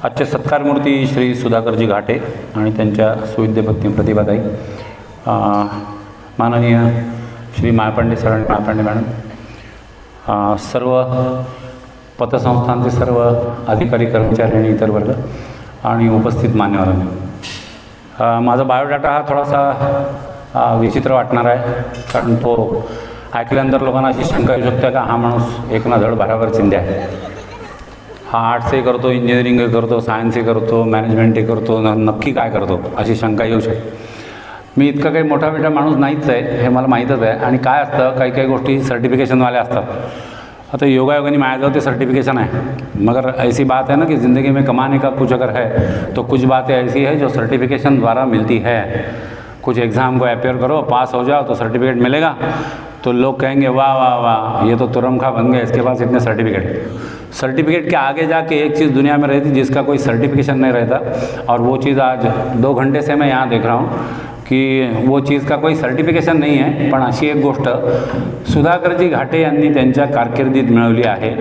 आजचे सत्कारमूर्ती श्री सुधाकरजी घाटे आणि त्यांच्या सुविद्य पत्नी प्रतिभाताई, माननीय श्री माळपांडे सर आणि माळपांडे मॅडम, सर्व पतसंस्थांचे सर्व अधिकारी कर्मचारी आणि इतर वर्ग आणि उपस्थित मान्यवरांनी, माझा बायोडाटा हा थोडासा विचित्र वाटणार आहे, कारण तो ऐकल्यानंतर लोकांना अशी शंका येऊ शकते का हा माणूस एक ना धड भारावर चिंध्या आहे, हा आर्ट्सही करतो, इंजिनिअरिंगही करतो, सायन्सही करतो, मॅनेजमेंटही करतो, नक्की काय करतो अशी शंका येऊ शकते. मी इतका काही मोठा माणूस नाहीच आहे हे मला माहीतच आहे. आणि काय असतं, काही काही गोष्टी सर्टिफिकेशनवाल्या असतात. आता योगायोगाने माझ्याजवळ ते सर्टिफिकेशन आहे, मगर ऐसी बात है ना कि ज़िंदगी में कमाने का कुछ अगर है तो कुछ बातें ऐसी है जो सर्टिफिकेशन द्वारा मिलती है. कुछ एग्ज़ाम को अपेयर करो, पास हो जाओ तो सर्टिफिकेट मिलेगा, तो लोग कहेंगे वाह वाह वाह ये तो तुरमखा बन गया, इसके पास इतने सर्टिफिकेट. सर्टिफिकेट के आगे जाके एक चीज़ दुनिया में रहती जिसका कोई सर्टिफिकेशन नहीं रहता, और वो चीज़ आज 2 घंटे से मैं यहाँ देख रहा हूँ की वो चीज़ का कोई सर्टिफिकेशन नहीं है. पण अशी एक गोष्ट सुधाकरजी घाटे यांनी त्यांच्या कारकिर्दीत मिळवली आहे.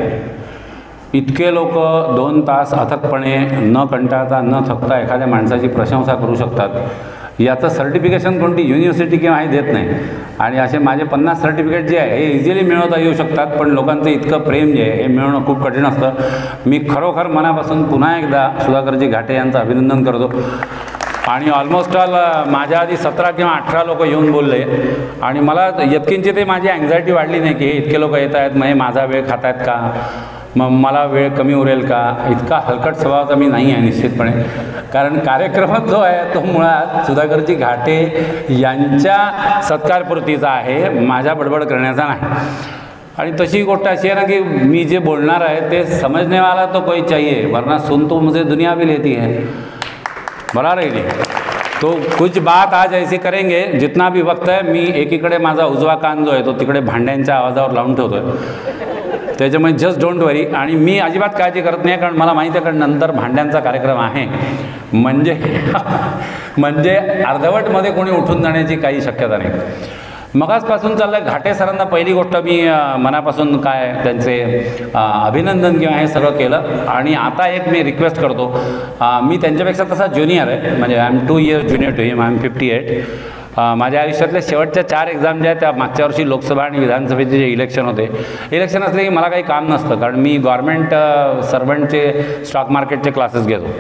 इतके लोक 2 तास अथकपणे न कंटाळता न थकता एखाद्या माणसाची प्रशंसा करू शकतात, याचं सर्टिफिकेशन कोणती युनिव्हर्सिटी किंवा हे देत नाही. आणि असे माझे 50 सर्टिफिकेट जे आहे हे इझिली मिळवता येऊ शकतात, पण लोकांचं इतकं प्रेम जे आहे हे मिळवणं खूप कठीण असतं. मी खरोखर मनापासून पुन्हा एकदा सुधाकरजी घाटे यांचं अभिनंदन करतो. आणि ऑलमोस्ट ऑल माझ्या आधी 17 किंवा 18 लोक येऊन बोलले, आणि मला यत्किंचित ते माझी अँझायटी वाढली नाही की हे इतके लोक येत आहेत, मग हे माझा वेळ खात आहेत का, मग मला वेळ कमी उरेल का. इतका हलकट स्वभावाचा मी नाही आहे निश्चितपणे, कारण कार्यक्रम जो आहे तो मुळात सुधाकरजी घाटे यांच्या सत्कारपूर्तीचा आहे, माझ्या बडबड करण्याचा नाही. आणि तशी गोष्ट अशी आहे ना की मी जे बोलणार आहे ते समझने वाला तो कोई चाहिए, वरना सुन तो मुझे दुनिया भी लेती है, बराबर है नहीं. तो कुछ बात आज ऐसी करेंगे, जितना भी वक्त आहे मी एकीकडे माझा उजवा कान जो आहे तो तिकडे भांड्यांच्या आवाजावर लावून ठेवतो आहे, त्याच्यामुळे जस्ट डोंट वरी. आणि मी अजिबात काळजी करत नाही, कारण मला माहिती आहे कारण नंतर भांड्यांचा कार्यक्रम आहे, म्हणजे अर्धवटमध्ये कोणी उठून जाण्याची काही शक्यता नाही. मगाचपासून चाललं घाटे सरांना पहिली गोष्ट मी मनापासून काय त्यांचे अभिनंदन किंवा हे सगळं केलं. आणि आता एक मी रिक्वेस्ट करतो, मी त्यांच्यापेक्षा तसा ज्युनियर आहे, म्हणजे I am 2 years junior to him, I am 58. माझ्या आयुष्यातल्या शेवटच्या 4 एक्झाम ज्या आहेत त्या मागच्या वर्षी लोकसभा आणि विधानसभेचे जे इलेक्शन होते, इलेक्शन असले की मला काही काम नसतं, कारण मी गव्हर्नमेंट सर्वंटचे स्टॉक मार्केटचे क्लासेस घेतो.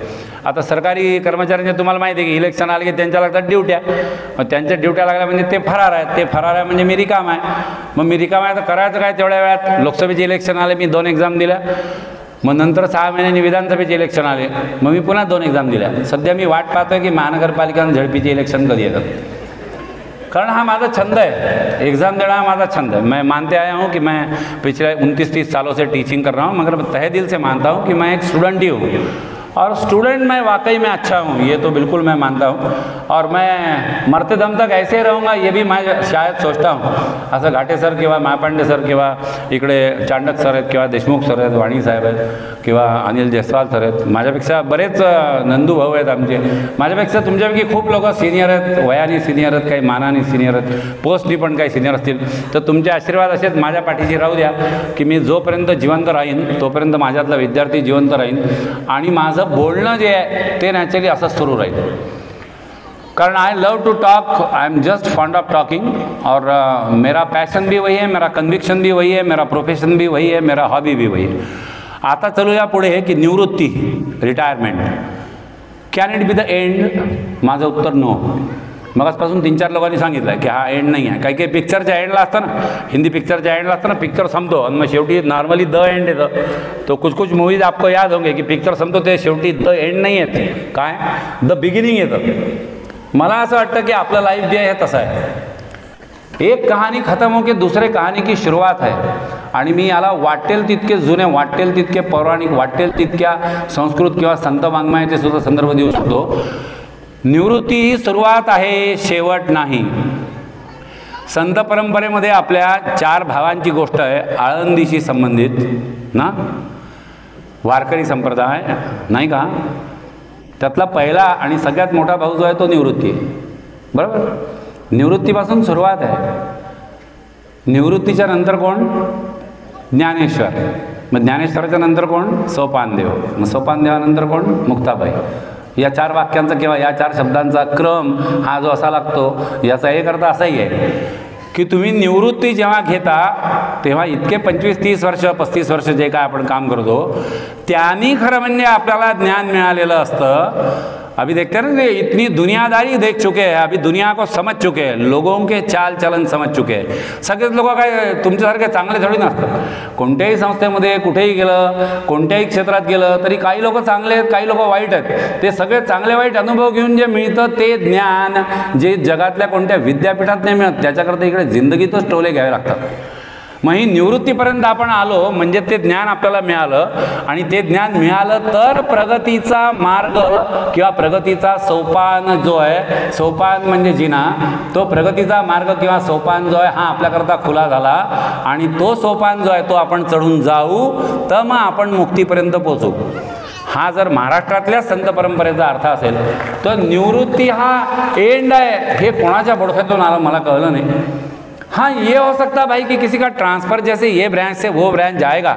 आता सरकारी कर्मचाऱ्यांचे तुम्हाला माहिती आहे की इलेक्शन आले की त्यांच्या लागतात ड्युट्या, मग त्यांच्या ड्युट्या लागल्या म्हणजे ते फरार आहेत, ते फरार आहे म्हणजे मी रिकाम आहे. मग मी रिकाम आहे तर करायचं काय तेवढ्या वेळात. लोकसभेचे इलेक्शन आले, मी 2 एक्झाम दिल्या, मग नंतर 6 महिन्यांनी विधानसभेचे इलेक्शन आले, मग मी पुन्हा 2 एक्झाम दिल्या. सध्या मी वाट पाहतो आहे की महानगरपालिका आणि झडपीचे इलेक्शन कधी येतात, कारण हा माझा छंद है, एग्ज़ाम देना हा माझा छंद है. मैं मानते आया हूँ कि मैं पिछले 29-30 सालों से टीचिंग कर रहा हूँ, मगर तहे दिल से मानता हूँ कि मैं एक स्टूडेंट ही हूँ, और स्टूडेंट मैं वाकई में अच्छा हूँ, ये तो बिल्कुल मैं मानता हूँ, और मैं मरते दम तक ऐसे ही रहूँगा ये भी मैं शायद सोचता हूँ. असं घाटे सर किंवा माळपांडे सर किंवा इकडे चांडक सर आहेत किंवा देशमुख सर आहेत, वाणी साहेब आहेत किंवा अनिल जयस्वाल सर आहेत, माझ्यापेक्षा बरेच नंदू भाऊ आहेत आमचे, माझ्यापेक्षा तुमच्यापैकी खूप लोक सिनियर आहेत, वयाने सिनियर आहेत, काही मानाने सिनियर आहेत, पोस्टनी पण काही सिनियर असतील. तर तुमचे आशीर्वाद असेच माझ्या पाठीशी राहू द्या की मी जोपर्यंत जिवंत राहीन तोपर्यंत माझ्यातला विद्यार्थी जिवंत राहीन, आणि माझं बोलणं जे आहे ते नॅचरली असंच सुरू राहील. कारण I love to talk, I am just fond of talking, और मेरा पैशन भी वही है, मेरा कन्विक्शन भी वही है, मेरा प्रोफेशन भी वही है, मेरा हॉबी भी वही है. आता चलूया पुढे की निवृत्ती, retirement, can it be the end. माझं उत्तर नो. मगाचपासून 3-4 लोकांनी सांगितलं की हा एंड नाही आहे. काही काही पिक्चरच्या एंडला असतं ना, हिंदी पिक्चरच्या एंडला असतं ना, पिक्चर संपतो आणि मग शेवटी नॉर्मली द एंड येतं. तो कुछ मूवीज आपको याद होंगे की पिक्चर संपतो ते शेवटी द एंड नाही येत, काय द बिगिनिंग येतं. मला असं वाटतं की आपलं लाईफ जे आहे तसं आहे, एक कहाणी खतम हो के दूसरे कहाणी की सुरुवात आहे. आणि मी याला वाटेल तितके जुने, वाटेल तितके पौराणिक, वाटेल तितक्या संस्कृत किंवा संत वाङ्मयाचे सुद्धा संदर्भ देऊ शकतो. निवृत्ती ही सुरुवात आहे, शेवट नाही. संत परंपरेमध्ये आपल्या 4 भावांची गोष्ट आहे, आळंदीशी संबंधित ना, वारकरी संप्रदाय नाही का, त्यातला पहिला आणि सगळ्यात मोठा भाऊ जो आहे तो निवृत्ती, बरोबर. निवृत्तीपासून सुरुवात आहे. निवृत्तीच्या नंतर कोण, ज्ञानेश्वर. मग ज्ञानेश्वराच्या नंतर कोण? सोपानदेव. मग सोपानदेवानंतर कोण? मुक्ताबाई. या 4 वाक्यांचा किंवा या 4 शब्दांचा क्रम हा जो असा लागतो, याचा एक अर्थ असाही आहे की तुम्ही निवृत्ती जेव्हा घेता तेव्हा इतके 25-30 वर्ष 35 वर्ष जे काय आपण काम करतो त्यांनी खरं म्हणजे आपल्याला ज्ञान मिळालेलं असतं. अभी देखते हैं ना, इतनी दुनियादारी देख चुके हैं, अभी दुनिया को समझ चुके हैं, लोगों के चाल चलन समझ चुके हैं. सगळेच लोक काय तुमच्यासारखे चांगले थोडी नसतात. कोणत्याही संस्थेमध्ये कुठेही गेलं, कोणत्याही क्षेत्रात गेलं तरी काही लोक चांगले आहेत, काही लोक वाईट आहेत. ते सगळे चांगले वाईट अनुभव घेऊन जे मिळतं ते ज्ञान जे जगातल्या कोणत्या विद्यापीठात नाही मिळत, त्याच्याकरता इकडे जिंदगीतच टोले घ्यावे लागतात. मग ही निवृत्तीपर्यंत आपण आलो म्हणजे ते ज्ञान आपल्याला मिळालं, आणि ते ज्ञान मिळालं तर प्रगतीचा मार्ग किंवा प्रगतीचा सोपान जो आहे, सोपान म्हणजे जिना, तो प्रगतीचा मार्ग किंवा सोपान जो आहे हा आपल्याकरता खुला झाला. आणि तो सोपान जो आहे तो आपण चढून जाऊ तर मग आपण मुक्तीपर्यंत पोचू. हा जर महाराष्ट्रातल्या संत परंपरेचा अर्थ असेल तर निवृत्ती हा एंड आहे हे कोणाच्या बडोख्यातून आलं मला कळलं नाही. हाँ, ये हो सकता भाई कि किसी का ट्रांसफ़र जैसे ये ब्रांच से वो ब्रांच जाएगा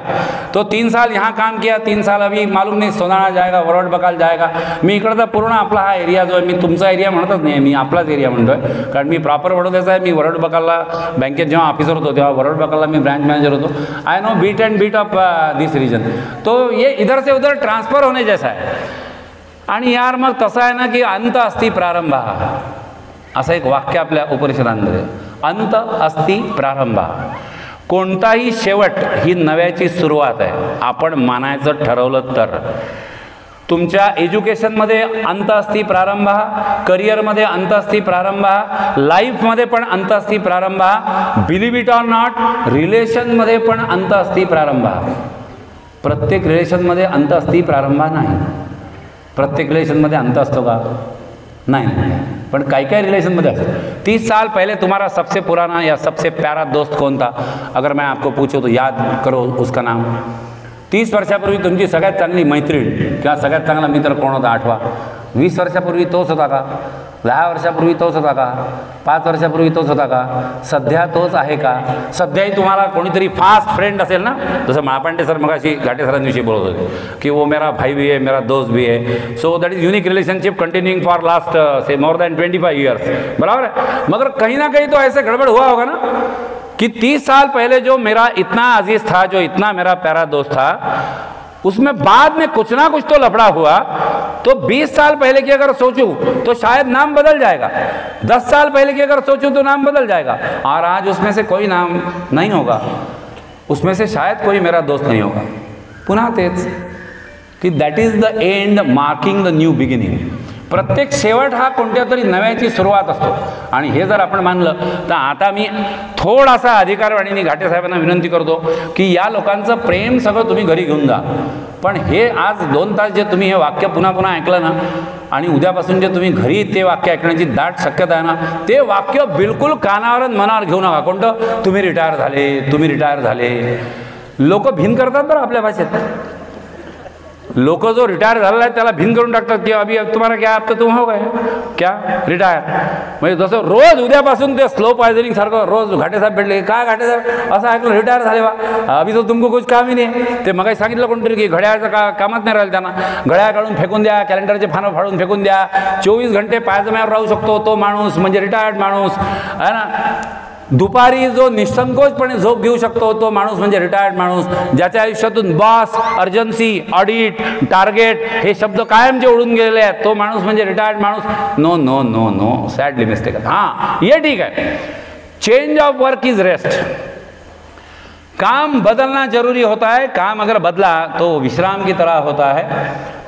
तो 3 साल यहाँ काम किया, 3 साल अभी मालूम नहीं सोनाळा जाएगा, वरवड बकाल जाएगा. मी इकडचा पूर्ण आपला हा एरिया जो आहे, मी तुमचा एरिया म्हणतच नाही, मी आपलाच एरिया म्हणतोय, कारण मी प्रॉपर वडोदऱ्याचा आहे. मी वरवड बकालला बँकेत जेव्हा ऑफिसर होतो तेव्हा वरवड बकालला मी ब्रांच मॅनेजर होतो. I know beat and beat of this region. तो ये इधर से उधर ट्रांसफ़र होने जैसा है. आणि यार मग तसं आहे ना की अंत अस्ति प्रारंभ, असं एक वाक्य आपल्या उपनिषदांमध्ये, अंत अस्ति प्रारंभ. कोणताही शेवट ही नव्याची सुरुवात आहे आपण मानायचं ठरवलं तर. तुमच्या एज्युकेशनमध्ये अंत अस्ति प्रारंभ, करिअरमध्ये अंत अस्ति प्रारंभ, लाईफमध्ये पण अंत अस्ति प्रारंभ, बिलीव्ह इट ऑर नॉट रिलेशनमध्ये पण अंत अस्ति प्रारंभ. प्रत्येक रिलेशनमध्ये अंत अस्ति प्रारंभ नाही. प्रत्येक रिलेशनमध्ये अंत असतो का? नहीं, पर कई रिलेशन में 30 साल पहले तुम्हारा सबसे पुराना या सबसे प्यारा दोस्त कौन था? अगर मैं आपको पूछूं तो याद करो उसका नाम. 30 वर्षापूर्वी तुमची सगळ्यात चांगली मैत्रीण किंवा सगळ्यात चांगला मित्र कोण होता? आठवा. 20 वर्षापूर्वी तोच होता का? 10 वर्षापूर्वी तोच होता का? 5 वर्षापूर्वी तोच होता का? सध्या तोच आहे का? सध्याही तुम्हाला कोणीतरी फास्ट फ्रेंड असेल ना, जसं महापांडे सर मगाशी घाटे सरांविषयी बोलत होते की वो मेरा भाई भी है, मेरा दोस्त भी है. So that is unique relationship continuing for last say more than 25 years. बराबर है. मगर कहीं ना कहीं तो ऐसे गड़बड़ हुआ होगा ना कि 30 साल पहले जो मेरा इतना अजीज था, जो इतना मेरा प्यारा दोस्त था, उसमें बाद में कुछ ना कुछ तो लफड़ा हुआ. तो 20 साल पहले की अगर सोचूं तो शायद नाम बदल जाएगा, 10 साल पहले की अगर सोचूं तो नाम बदल जाएगा, और आज उसमें से कोई नाम नहीं होगा, उसमें से शायद कोई मेरा दोस्त नहीं होगा. पुन्हा तेच की that is the end marking the new beginning. प्रत्येक शेवट हा कोणत्या तरी नव्याची सुरुवात असतो. आणि हे जर आपण मानलं तर आता मी थोडासा अधिकारवाणीने घाटे साहेबांना विनंती करतो की या लोकांचं प्रेम सगळं तुम्ही घरी घेऊन जा, पण हे आज 2 तास जे तुम्ही हे वाक्य पुन्हा पुन्हा ऐकलं ना, आणि उद्यापासून जे तुम्ही घरी ते वाक्य ऐकण्याची दाट शक्यता आहे ना, ते वाक्य बिलकुल कानावर मनावर घेऊ नका. कोणतं? तुम्ही रिटायर झाले, तुम्ही रिटायर झाले. लोक भिन करतात बरं आपल्या भाषेत. लोक जो रिटायर झालेला आहे त्याला भिन करून टाकतात की अभी तुम्हाला क्या, अब तो तुम हो गए क्या रिटायर. म्हणजे जसं रोज उद्यापासून ते स्लो पॉयझनिंग सारखं रोज घाटे साहेब भेटले, काय घाटे साहेब असं ऐकलं रिटायर झाले वा, अभी तो तुमको कुछ काम ही नाही. ते मग सांगितलं कोणतरी की घड्याळचं कामच नाही राहिलं त्यांना, घड्याळ काढून फेकून द्या, कॅलेंडरचे फानं फाडून फेकून द्या, 24 घंटे पायजम्यावर राहू शकतो तो माणूस म्हणजे रिटायर्ड माणूस आहे ना. दुपारी जो निसंकोचपणे झोप घेऊ शकतो तो माणूस म्हणजे रिटायर्ड माणूस. ज्याच्या आयुष्यातून बॉस, अर्जन्सी, ऑडिट, टार्गेट हे शब्द कायम जे उडून गेलेले आहेत तो माणूस म्हणजे रिटायर्ड माणूस. No no no no, sadly mistake. हाँ, ये ठीक है. Change of work is rest. काम बदलना जरूरी होता है. काम अगर बदला तो विश्राम की तरह होता है.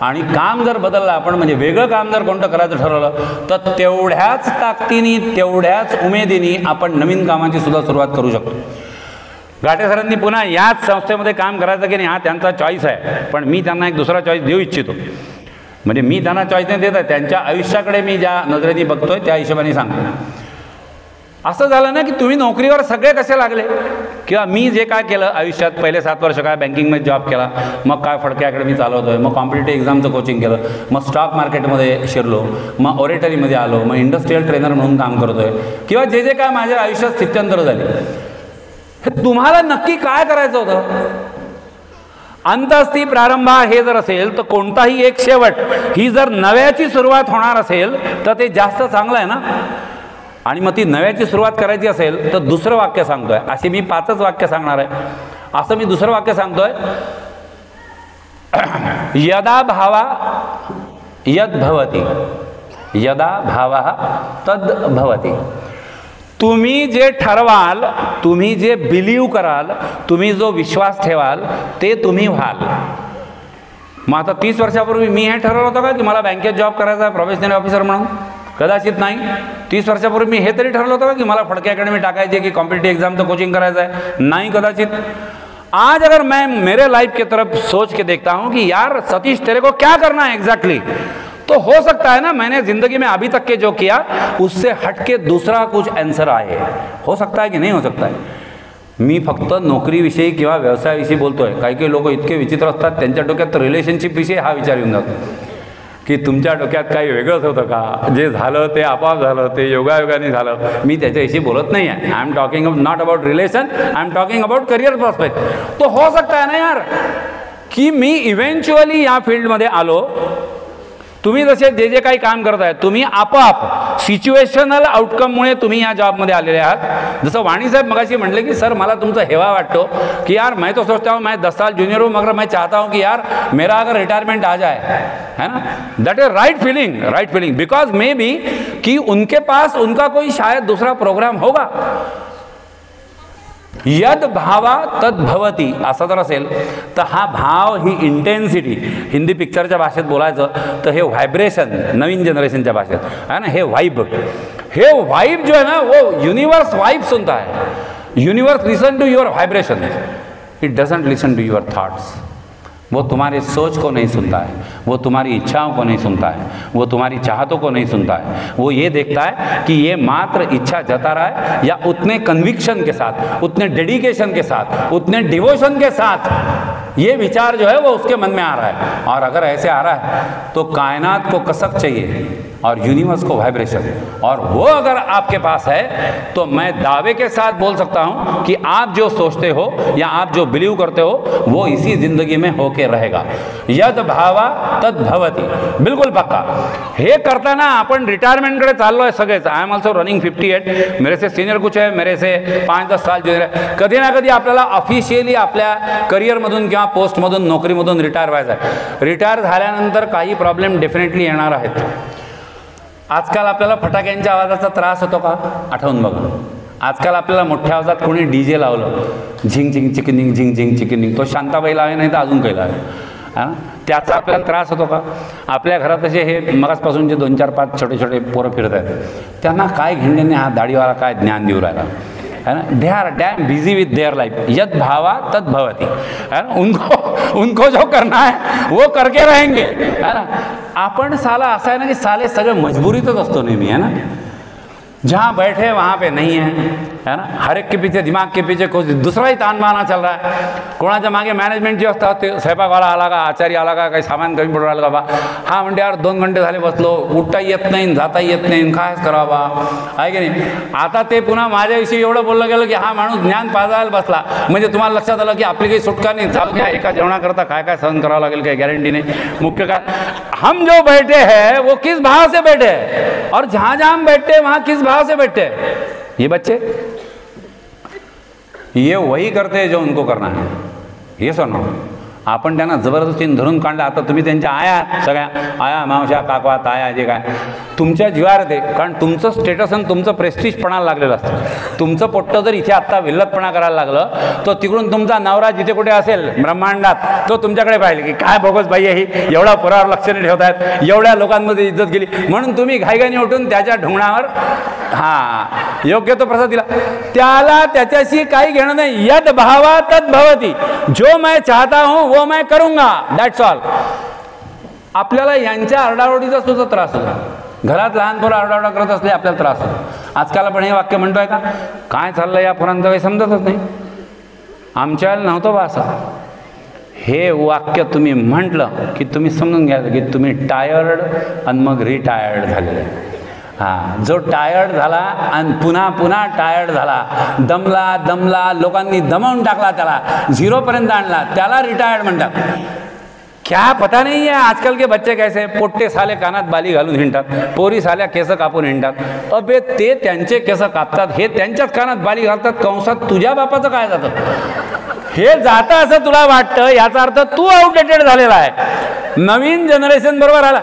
आणि काम जर बदलला आपण म्हणजे वेगळं काम जर कोणतं करायचं ठरवलं तर तेवढ्याच ताकदीने, तेवढ्याच उमेदीने आपण नवीन कामाची सुद्धा सुरुवात करू शकतो. घाटे सरांनी पुन्हा याच संस्थेमध्ये काम करायचं की नाही हा त्यांचा चॉईस आहे, पण मी त्यांना एक दुसरा चॉईस देऊ इच्छितो. म्हणजे मी त्यांना चॉईस नाही देत आहे, त्यांच्या आयुष्याकडे मी ज्या नजरेने बघतोय त्या हिशोबाने सांगतो. असं झालं ना की तुम्ही नोकरीवर सगळे कसे लागले, किंवा मी जे काय केलं आयुष्यात पहिले 7 वर्ष काय बँकिंगमध्ये जॉब केला, मग काय फडके अकॅडमी चालवतोय, मग कॉम्पिटेटिव्ह एक्झामचं कोचिंग केलं, मग स्टॉक मार्केटमध्ये शिरलो, मग ओरेटरीमध्ये आलो, मग इंडस्ट्रियल ट्रेनर म्हणून काम करतोय, किंवा जे जे काय माझ्या आयुष्यात स्थित्यंतर झाली, हे तुम्हाला नक्की काय करायचं होतं? अंतस्ती प्रारंभ हे जर असेल तर कोणताही एक शेवट ही जर नव्याची सुरुवात होणार असेल तर ते जास्त चांगलं आहे ना. आणि मग ती नव्याची सुरुवात करायची असेल तर दुसरं वाक्य सांगतोय. अशी मी 5च वाक्य सांगणार आहे. असं मी दुसरं वाक्य सांगतोय, यदा भावा यद भवती, यदा भावा तद भवती. तुम्ही जे ठरवाल, तुम्ही जे बिलीव कराल, तुम्ही जो विश्वास ठेवाल ते तुम्ही व्हाल. मग आता 30 वर्षापूर्वी मी हे ठरवलं होतं का की मला बँकेत जॉब करायचा आहे प्रोफेशनल ऑफिसर म्हणून? कदाचित नाही. 30 वर्षापूर्वी मी हे तरी ठरवलं होतं का की मला फडके अकॅडमी टाकायची की कॉम्पिटिटिव एग्जामचं कोचिंग करायचं आहे? नहीं, कदाचित. आज अगर मैं मेरे लाइफ की तरफ सोच के देखता हूं कि यार सतीश तेरे को क्या करना है एग्जैक्टली, तो हो सकता है ना मैंने जिंदगी में अभी तक के जो किया उससे हटके दूसरा कुछ आंसर आए. हो सकता है कि नहीं हो सकता है. मी फक्त नोकरीविषयी किंवा व्यवसायाविषयी बोलतोय. काही काही लोक इतके विचित्र असतात, त्यांच्या डोक्यात रिलेशनशिपविषयी हा विचार येऊन जातो की तुमच्या डोक्यात काही वेगळंच होतं का, जे झालं ते आपोआप झालं, ते योगायोगाने झालं. मी त्याच्याविषयी बोलत नाही आहे. I am talking not about relation, I am talking about career prospect. तो हो सकता है ना यार की मी इव्हेंच्युअली या फील्डमध्ये आलो. तुम्ही जसे जे जे काही काम करत आहे तुम्ही आपोआप सिच्युएशनल आउटकममुळे तुम्ही या जॉबमध्ये आलेले आहात. जसं वाणीसाहेब मगाशी म्हटले की सर मला तुमचा हेवा वाटतो कि यार मैं तो सोचता हूँ मैं 10 साल जूनियर हूँ मगर मैं चाहता हूँ कि यार मेरा अगर रिटायरमेंट आ जाए, है ना. That is right feeling because may be कि उनके पास उनका कोई शायद दूसरा प्रोग्राम होगा. यद भावा तद भवती असं जर असेल तर हा भाव, ही इंटेन्सिटी, हिंदी पिक्चरच्या भाषेत बोलायचं तर हे व्हायब्रेशन, नवीन जनरेशनच्या भाषेत है ना, हे वाइब जो है ना वो यूनिवर्स वाइब सुनता है. Universe listen to your vibration, it doesn't listen to your thoughts. वो तुम्हारी सोच को नहीं सुनता है, वो तुम्हारी इच्छाओं को नहीं सुनता है, वो तुम्हारी चाहतों को नहीं सुनता है. वो ये देखता है कि ये मात्र इच्छा जता रहा है या उतने कन्विक्शन के साथ, उतने डेडिकेशन के साथ, उतने डिवोशन के साथ ये विचार जो है वो उसके मन में आ रहा है. और अगर ऐसे आ रहा है तो कायनात को कसक चाहिए और यूनिवर्स को वाइब्रेशन, और वो अगर आपके पास है तो मैं दावे के साथ बोल सकता हूं कि आप जो सोचते हो या आप जो बिलीव करते हो वो इसी जिंदगी में होके रहेगा. यद भावा तद भवती. बिल्कुल पक्का. हे करताना आपण रिटायरमेंटकडे चाललोय सगळेच. I am also running 58. मेरे से सीनियर कुछ है, मेरे से 5-10 साल जुनियर है. कधी ना कधी आपल्याला ऑफिशियली आपल्या करिअरमधून किंवा पोस्टमधून, नोकरीमधून रिटायर व्हायचं आहे. रिटायर झाल्यानंतर काही प्रॉब्लेम डेफिनेटली येणार आहेत. आजकाल आपल्याला फटाक्यांच्या आवाजाचा त्रास होतो का? आठवून बघा. आजकाल आपल्याला मोठ्या आवाजात कोणी DJ लावलं, झिंग झिंग चिकनिंग, झिंग झिंग चिकनिंग, तो शांताबाई लावे नाही तर अजून काही लावे, हां, त्याचा आपल्याला त्रास होतो का? आपल्या घरात असे हे मगासपासून जे 2-4-5 छोटे छोटे पोरं फिरत आहेत त्यांना काय घेण्याने हा दाढीवाला काय ज्ञान देऊ राहिला, है ना. They are damn busy with their life. यद भावा तद भवती, है ना. उनको जो करना है वो करके रहेंगे, है ना. आपण साला असा है ना कि साले सगळे मजबूरीतच असतो नेहमी, है ना. जहाँ बैठे वहाँ पे नहीं है ना. हर एक के पीछे, दिमाग के पीछे कुछ दूसरा ही तान बाना चल रहा है. कोणाच्या मागे मॅनेजमेंट जी असतात ते स्वयंपाकवाला आला का, आचारी आला का, काही सामान कमी पडू राहिलं बाबा, हा म्हणते यार 2 घंटे झाले बसलो, उठताही येत नाही, जाताही येत नाही, काय करावा, आहे की नाही. आता ते पुन्हा माझ्याविषयी एवढं बोललं गेलं की हा माणूस ज्ञान पाजायला बसला म्हणजे तुम्हाला लक्षात आलं की आपली काही सुटका नाही. चालू घ्या, एका जेवणाकरता काय काय सहन करावं लागेल काही गॅरंटी नाही. मुख्य काय, हम जो बैठे हैं वो किस भाव से बैठे हैं और जहाँ जहाँ हम बैठते हैं वहाँ किस भाव से बैठते हैं. ये बच्चे ये वही करते हैं जो उनको करना है. ये सुनो, आपण त्यांना जबरदस्तीने धरून काढलं. आता तुम्ही त्यांच्या आया, सगळ्या आया, मावशा, काकवा, ताया, जे काय तुमच्या जीवावर येते, कारण तुमचं स्टेटस आणि तुमचं प्रेस्टिज पणाला लागलेलं असतं. तुमचं पोट्ट जर इथे आत्ता विल्लतपणा करायला लागलं तर तिकडून तुमचा नवरा जिथे कुठे असेल ब्रह्मांडात तो तुमच्याकडे पाहिजे की काय बोगस बाई आहे ही, एवढा पोरावर लक्ष नाही ठेवत आहेत, एवढ्या लोकांमध्ये इज्जत गेली, म्हणून तुम्ही घाईघाईने उठून त्याच्या ढुंगणावर हां योग्य तो प्रसाद दिला. त्याला त्याच्याशी काही घेणं नाही. यद भावा तद भवती. जो मैं चाहता हूं वो मैं करूंगा, दॅट्स ऑल. आपल्याला यांच्या आरडाओरडीचा सुद्धा त्रास होतो. घरात लहान पोरं आरडाओरडा करत असले आपल्याला त्रास होतो. आजकाल आपण हे वाक्य म्हणतोय का, काय चाललं या पोरांचं काही समजतच नाही. आमच्याला नव्हतं बा असं. हे वाक्य तुम्ही म्हटलं की तुम्ही समजून घ्यायचं की तुम्ही टायर्ड आणि मग रिटायर्ड झालेले. हां, जो टायर्ड झाला आणि पुन्हा पुन्हा टायर्ड झाला, दमला, लोकांनी दमावून टाकला, त्याला 0पर्यंत आणला, त्याला रिटायर्ड म्हणतात. क्या पता नहीं है आजकल के बच्चे कैसे, पोट्टे साले कानात बाली घालून हिंडतात, पोरी साल्या केस कापून हिंडतात. अबे ते त्यांचे केस कापतात, हे त्यांच्याच कानात बाली घालतात, कंसात तुझ्या बापाचं काय जातं? हे जातं असं तुला वाटतं, याचा अर्थ तू आउटडेटेड झालेला आहे. नवीन जनरेशन बरोबर आला.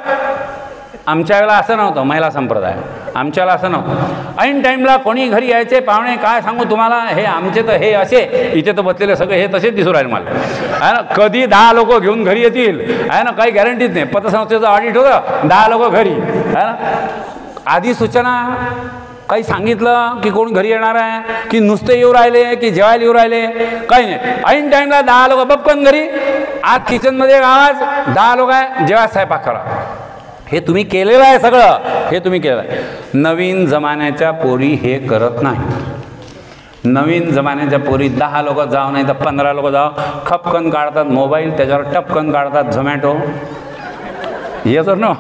आमच्या वेळेला असं नव्हतं, महिला संप्रदाय आमच्या वेळेला असं नव्हतं. ऐन टाईमला कोणी घरी यायचे पाहुणे, काय सांगू तुम्हाला, हे आमचे तर हे असे, इथे तर बसलेले सगळे हे तसेच दिसू राहिले मला, आहे ना. कधी 10 लोक घेऊन घरी येतील, आहे ना, काही गॅरंटीच नाही. पतसंस्थेचं ऑडिट होतं, 10 लोक घरी, आहे ना. आधी सूचना काही सांगितलं की कोण घरी येणार आहे, की नुसते येऊ राहिले, की जेवायला येऊ राहिले, काही नाही. ऐन टाईमला 10 लोक बपकन घरी, आज किचनमध्ये एक आवाज, 10 लोक आहे, जेव्हा स्वयंपाक करा. हे तुम्ही केलेलं आहे सगळं, हे तुम्ही केलं आहे. नवीन जमान्याच्या पोरी हे करत नाही. नवीन जमान्याच्या पोरी 10 लोक जाव नाही तर 15 लोक जाव, खपकन काढतात मोबाईल, त्याच्यावर टपकन काढतात झोमॅटो, हे तर नो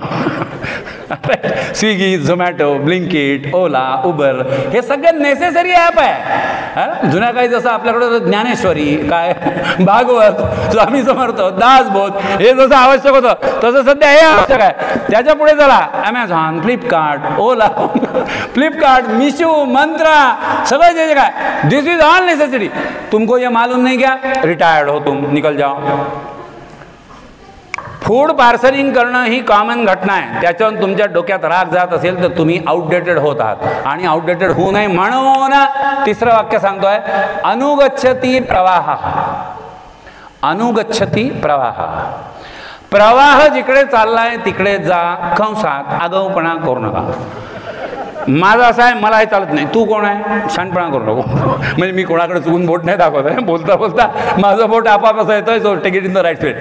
स्विगी, झोमॅटो, ब्लिंकिट, ओला, उबर, हे सगळे नेसेसरी ॲप आहे. जुन्या काही जसं आपल्याकडं ज्ञानेश्वरी, काय भागवत, स्वामी समर्थ, दासबोध, हे जसं आवश्यक होतं तसं सध्या हे आवश्यक आहे. त्याच्या पुढे चला ॲमेझॉन, फ्लिपकार्ट, ओला, फ्लिपकार्ट, मिशो, मंत्रा, सगळं जे काय, दिस इज ऑल नेसेसिटी. तुमको ये मालूम नहीं क्या, रिटायर्ड हो तुम, निकल जाओ. फूड पार्सलिंग करणं ही कॉमन घटना आहे. त्याच्यावर तुमच्या डोक्यात राग जात असेल तर तुम्ही आउटडेटेड होत आहात. आणि आउटडेटेड होऊ नये म्हणून तिसरं वाक्य सांगतोय, अनुगच्छती प्रवाह. अनुगच्छती प्रवाह, प्रवाह जिकडे चाललाय तिकडे जा, कंसात आगाऊपणा करू नका. माझं असं आहे, मला हे चालत नाही, तू कोण आहे, शानपणा करू नको. म्हणजे मी कोणाकडे चुकून बोट नाही दाखवत आहे, बोलता बोलता माझं बोट आपाप असं येतोय, so take it in the right speed.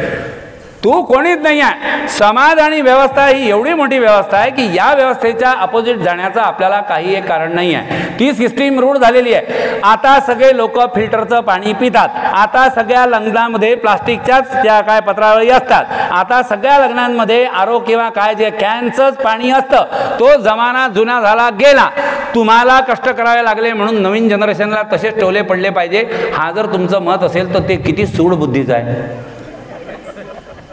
तू कोणीच नाही आहे. समाज आणि व्यवस्था ही एवढी मोठी व्यवस्था आहे की या व्यवस्थेच्या अपोजिट जाण्याचं आपल्याला काही एक कारण नाही आहे. ती सिस्टीम रूढ झालेली आहे. आता सगळे लोक फिल्टरचं पाणी पितात. आता सगळ्या लग्नामध्ये प्लास्टिकच्याच त्या काय पत्रावळी असतात. आता सगळ्या लग्नांमध्ये आरो किंवा काय जे कॅनचंच पाणी असतं. तो जमाना जुना झाला गेला. तुम्हाला कष्ट करावे लागले म्हणून नवीन जनरेशनला तसेच टोले पडले पाहिजे, हा जर तुमचं मत असेल तर ते किती सूड बुद्धीचं आहे.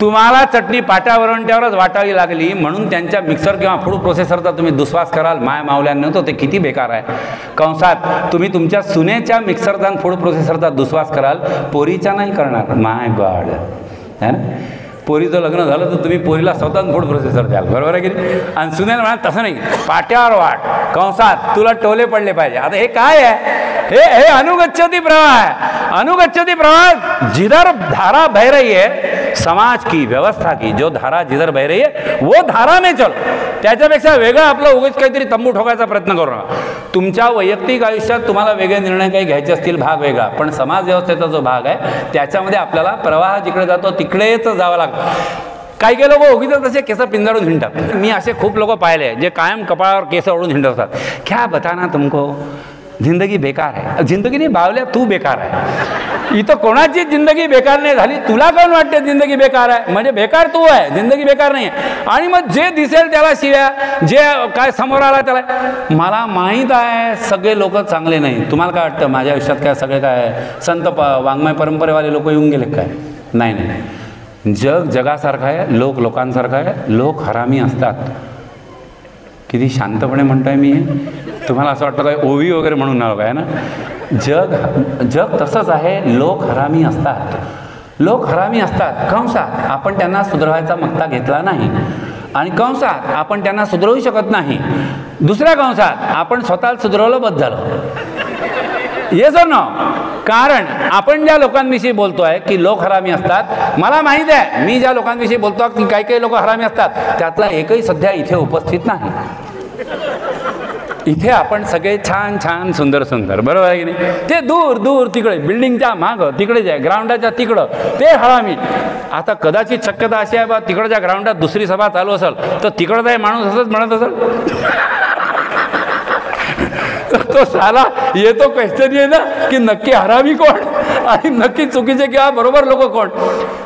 तुम्हाला चटणी पाट्यावरंट्यावरच वाटावी लागली म्हणून त्यांच्या मिक्सर किंवा फूड प्रोसेसरचा तुम्ही दुस्वास कराल, माय मावल्यांना तो ते किती बेकार आहे. कंसात तुम्ही तुमच्या सुनेच्या मिक्सरचा आणि फूड प्रोसेसरचा दुस्वास कराल, पोरीचा नाही करणार. माय गॉड, है ना. पोरीचं लग्न झालं तर तुम्ही पोरीला स्वतः फूड प्रोसेसर द्याल, बरोबर आहे की नाही. आणि सुनेला म्हणा तसं नाही, पाट्यावर वाट, कंसात तुला टोले पडले पाहिजे. आता हे काय आहे, हे अनुगच्छती प्रवाह आहे. अनुगच्छती प्रवाह, जिधर धारा बह रही है समाज की, व्यवस्था की, जो धारा जिधर बह रही है वो धारा में चल. त्याच्यापेक्षा वेगळं आपलं उगीच काहीतरी तंबू ठोकायचा प्रयत्न करू नका. तुमच्या वैयक्तिक आयुष्यात तुम्हाला वेगळे निर्णय काही घ्यायचे असतील, भाग वेगळा, पण समाज व्यवस्थेचा जो भाग आहे त्याच्यामध्ये आपल्याला प्रवाह जिकडे जातो तिकडेच जावं लागतं. काही काही लोक उगीच तसे केस पिंजाळून हिंडतात. मी असे खूप लोक पाहिले जे कायम कपाळावर केस ओढून हिंडतात. क्या बताना तुमको, जिंदगी बेकार आहे. जिंदगी नाही बावल्या, तू बेकार आहे. इथं कोणाची जिंदगी बेकार नाही झाली. तुला कोण वाटते जिंदगी बेकार आहे, म्हणजे बेकार तू आहे, जिंदगी बेकार नाही आहे. आणि मग जे दिसेल त्याला शिव्या, जे काय समोर आला त्याला. मला माहीत आहे सगळे लोक चांगले नाही. तुम्हाला काय वाटतं माझ्या आयुष्यात काय सगळे काय संत वाङ्मय परंपरेवाले लोक येऊन गेले काय? नाही नाही. जग जगासारखं आहे, लोक लोकांसारखं आहे. लोक हरामी असतात. किती शांतपणे म्हणतोय मी हे. तुम्हाला असं वाटतं काय ओवी वगैरे म्हणून नाव काय ना. जग तसंच आहे. लोक हरामी असतात. लोक हरामी असतात. कंसात आपण त्यांना सुधारवायचा मक्ता घेतला नाही आणि कंसात आपण त्यांना सुधारवू शकत नाही. दुसऱ्या कंसात आपण स्वतःला सुधारवलं बस झालं. येस और नो. कारण आपण ज्या लोकांविषयी बोलतोय की लोक हरामी असतात, मला माहीत आहे मी ज्या लोकांविषयी बोलतो की काही काही लोक हरामी असतात त्यातला एकही सध्या इथे उपस्थित नाही. इथे आपण सगळे छान छान सुंदर सुंदर, बरोबर आहे की नाही. ते दूर दूर तिकडे बिल्डिंगच्या मागं तिकडे जे ग्राउंडाच्या तिकडं ते हरामी. आता कदाचित शक्यता अशी आहे बा तिकडच्या ग्राउंडात दुसरी सभा चालू असेल तर तिकडचा माणूस असंच म्हणत असेल तो साला येतो क्वेश्चन आहे ना की नक्की हरामी कोण. आणि नक्की चुकीचे किंवा बरोबर लोक कोण,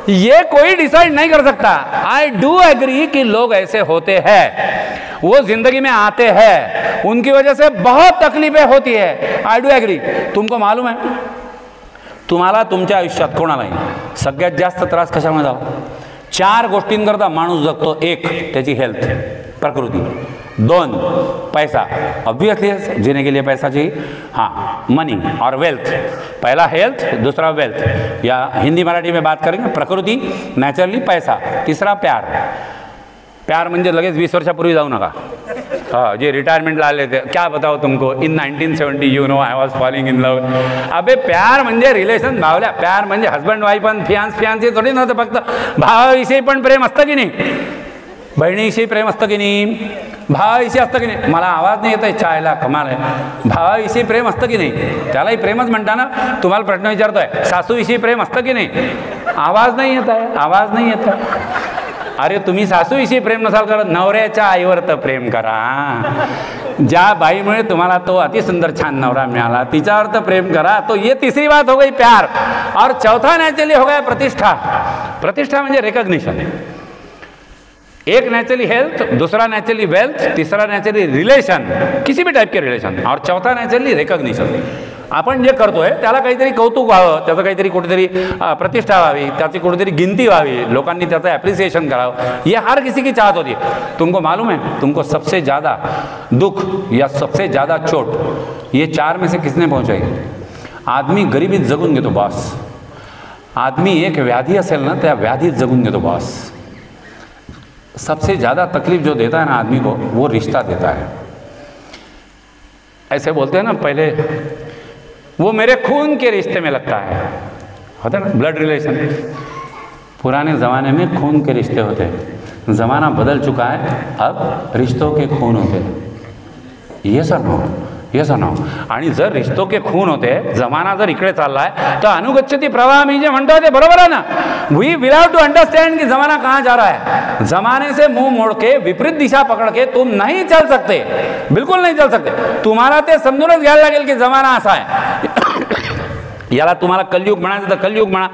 ये कोई डिसाइड नहीं कर सकता. आई डू एग्री कि लोग ऐसे होते हैं, वो जिंदगी में आते हैं, उनकी वजह से बहुत तकलीफें होती है. I do agree. तुमको मालूम है, तुम्हाला तुमच्या आयुष्यात कोणालाही सगळ्यात जास्त त्रास कशामुळे जावा? 4 गोष्टींकरता माणूस जगतो. 1 त्याची हेल्थ, प्रकृती. 2 पैसा, ऑब्वियसली जीने के लिए पैसा चाहिए. हाँ, मनी और वेल्थ. पहला हेल्थ, दूसरा वेल्थ. या हिंदी मराठी में बात करेंगे. प्रकृती, नॅचरली पैसा. तिसरा प्यार. प्यार म्हणजे लगेच 20 वर्षापूर्वी जाऊ नका. हाँ, जे रिटायरमेंटला आले ते क्या बताओ तुमको, in 1970 you know I was falling in love. अबे प्यार म्हणजे रिलेशन भावल्या. प्यार म्हणजे हस्बंड वाईफ पण फियांसी थोडी नव्हतं. फक्त भावाविषयी पण प्रेम असतं की नाही, बहिणीविषयी प्रेम असतं की नाही, भावाविषयी असतं की नाही. मला आवाज नाही येत आहे, चायला कमाल आहे. भावाविषयी प्रेम असतं की नाही, त्यालाही प्रेमच म्हणता ना. तुम्हाला प्रश्न विचारतोय, सासूविषयी प्रेम असतं की नाही? आवाज नाही येत आहे, आवाज नाही येत आहे. अरे तुम्ही सासूविषयी प्रेम नसाल करत, नवऱ्याच्या आईवर तर प्रेम करा. ज्या बाईमुळे तुम्हाला तो अतिसुंदर छान नवरा मिळाला, तिच्यावर तर प्रेम करा. तो ये तीसरी बात हो गई प्यार. और चौथा नेचुरली हो गया प्रतिष्ठा. प्रतिष्ठा म्हणजे रिकॉग्निशन. एक नेचुरली हेल्थ, दूसरा नेचुरली वेल्थ, तीसरा नेचुरली रिलेशन, किसी भी टाइप के रिलेशन, और चौथा नेचुरली रिकॉग्निशन. आपण जे करतोय त्याला काहीतरी कौतुक व्हावं, त्याचं काहीतरी कुठेतरी प्रतिष्ठा व्हावी, त्याची कुठेतरी गिनती व्हावी, लोकांनी त्याचं ॲप्रिसिएशन करावं, ये हर किसी की चाहत होती. तुमको मालूम है, तुमको सबसे ज़्यादा दुख या सबसे ज़्यादा चोट ये 4 में से किसने पहुंचाई? आदमी गरिबीत जगून घेतो बॉस. आदमी एक व्याधी असेल ना, त्या व्याधीत जगून घेतो बॉस. सबसे ज़्यादा तकलीफ जो देता है ना आदमी को, वो रिश्ता देता है. ऐसे बोलते हैं ना, पहले वो मेरे खून के रिश्ते में लगता है, होता है ना, ब्लड रिलेशन. पुराने ज़माने में खून के रिश्ते होते हैं. ज़माना बदल चुका है, अब रिश्तों के खून होते हैं. ये सर नो, ये सर नो. आणि जर रिश्तों के खून होते, जमाना जर इकडे चाललाय, तर अनुगच्छती प्रवाह मी जे म्हणतो ते बरोबर आहे ना. We will have to understand कि जमाना कहाँ जा रहा है. जमाने से मुंह मोड़ के विपरीत दिशा पकड़ के तुम नहीं चल सकते, बिल्कुल नहीं चल सकते. तुम्हाला ते समजूनच घ्यायला लागेल की जमाना असा आहे. याला तुम्हाला कलयुग म्हणायचं तर कलयुग म्हणा,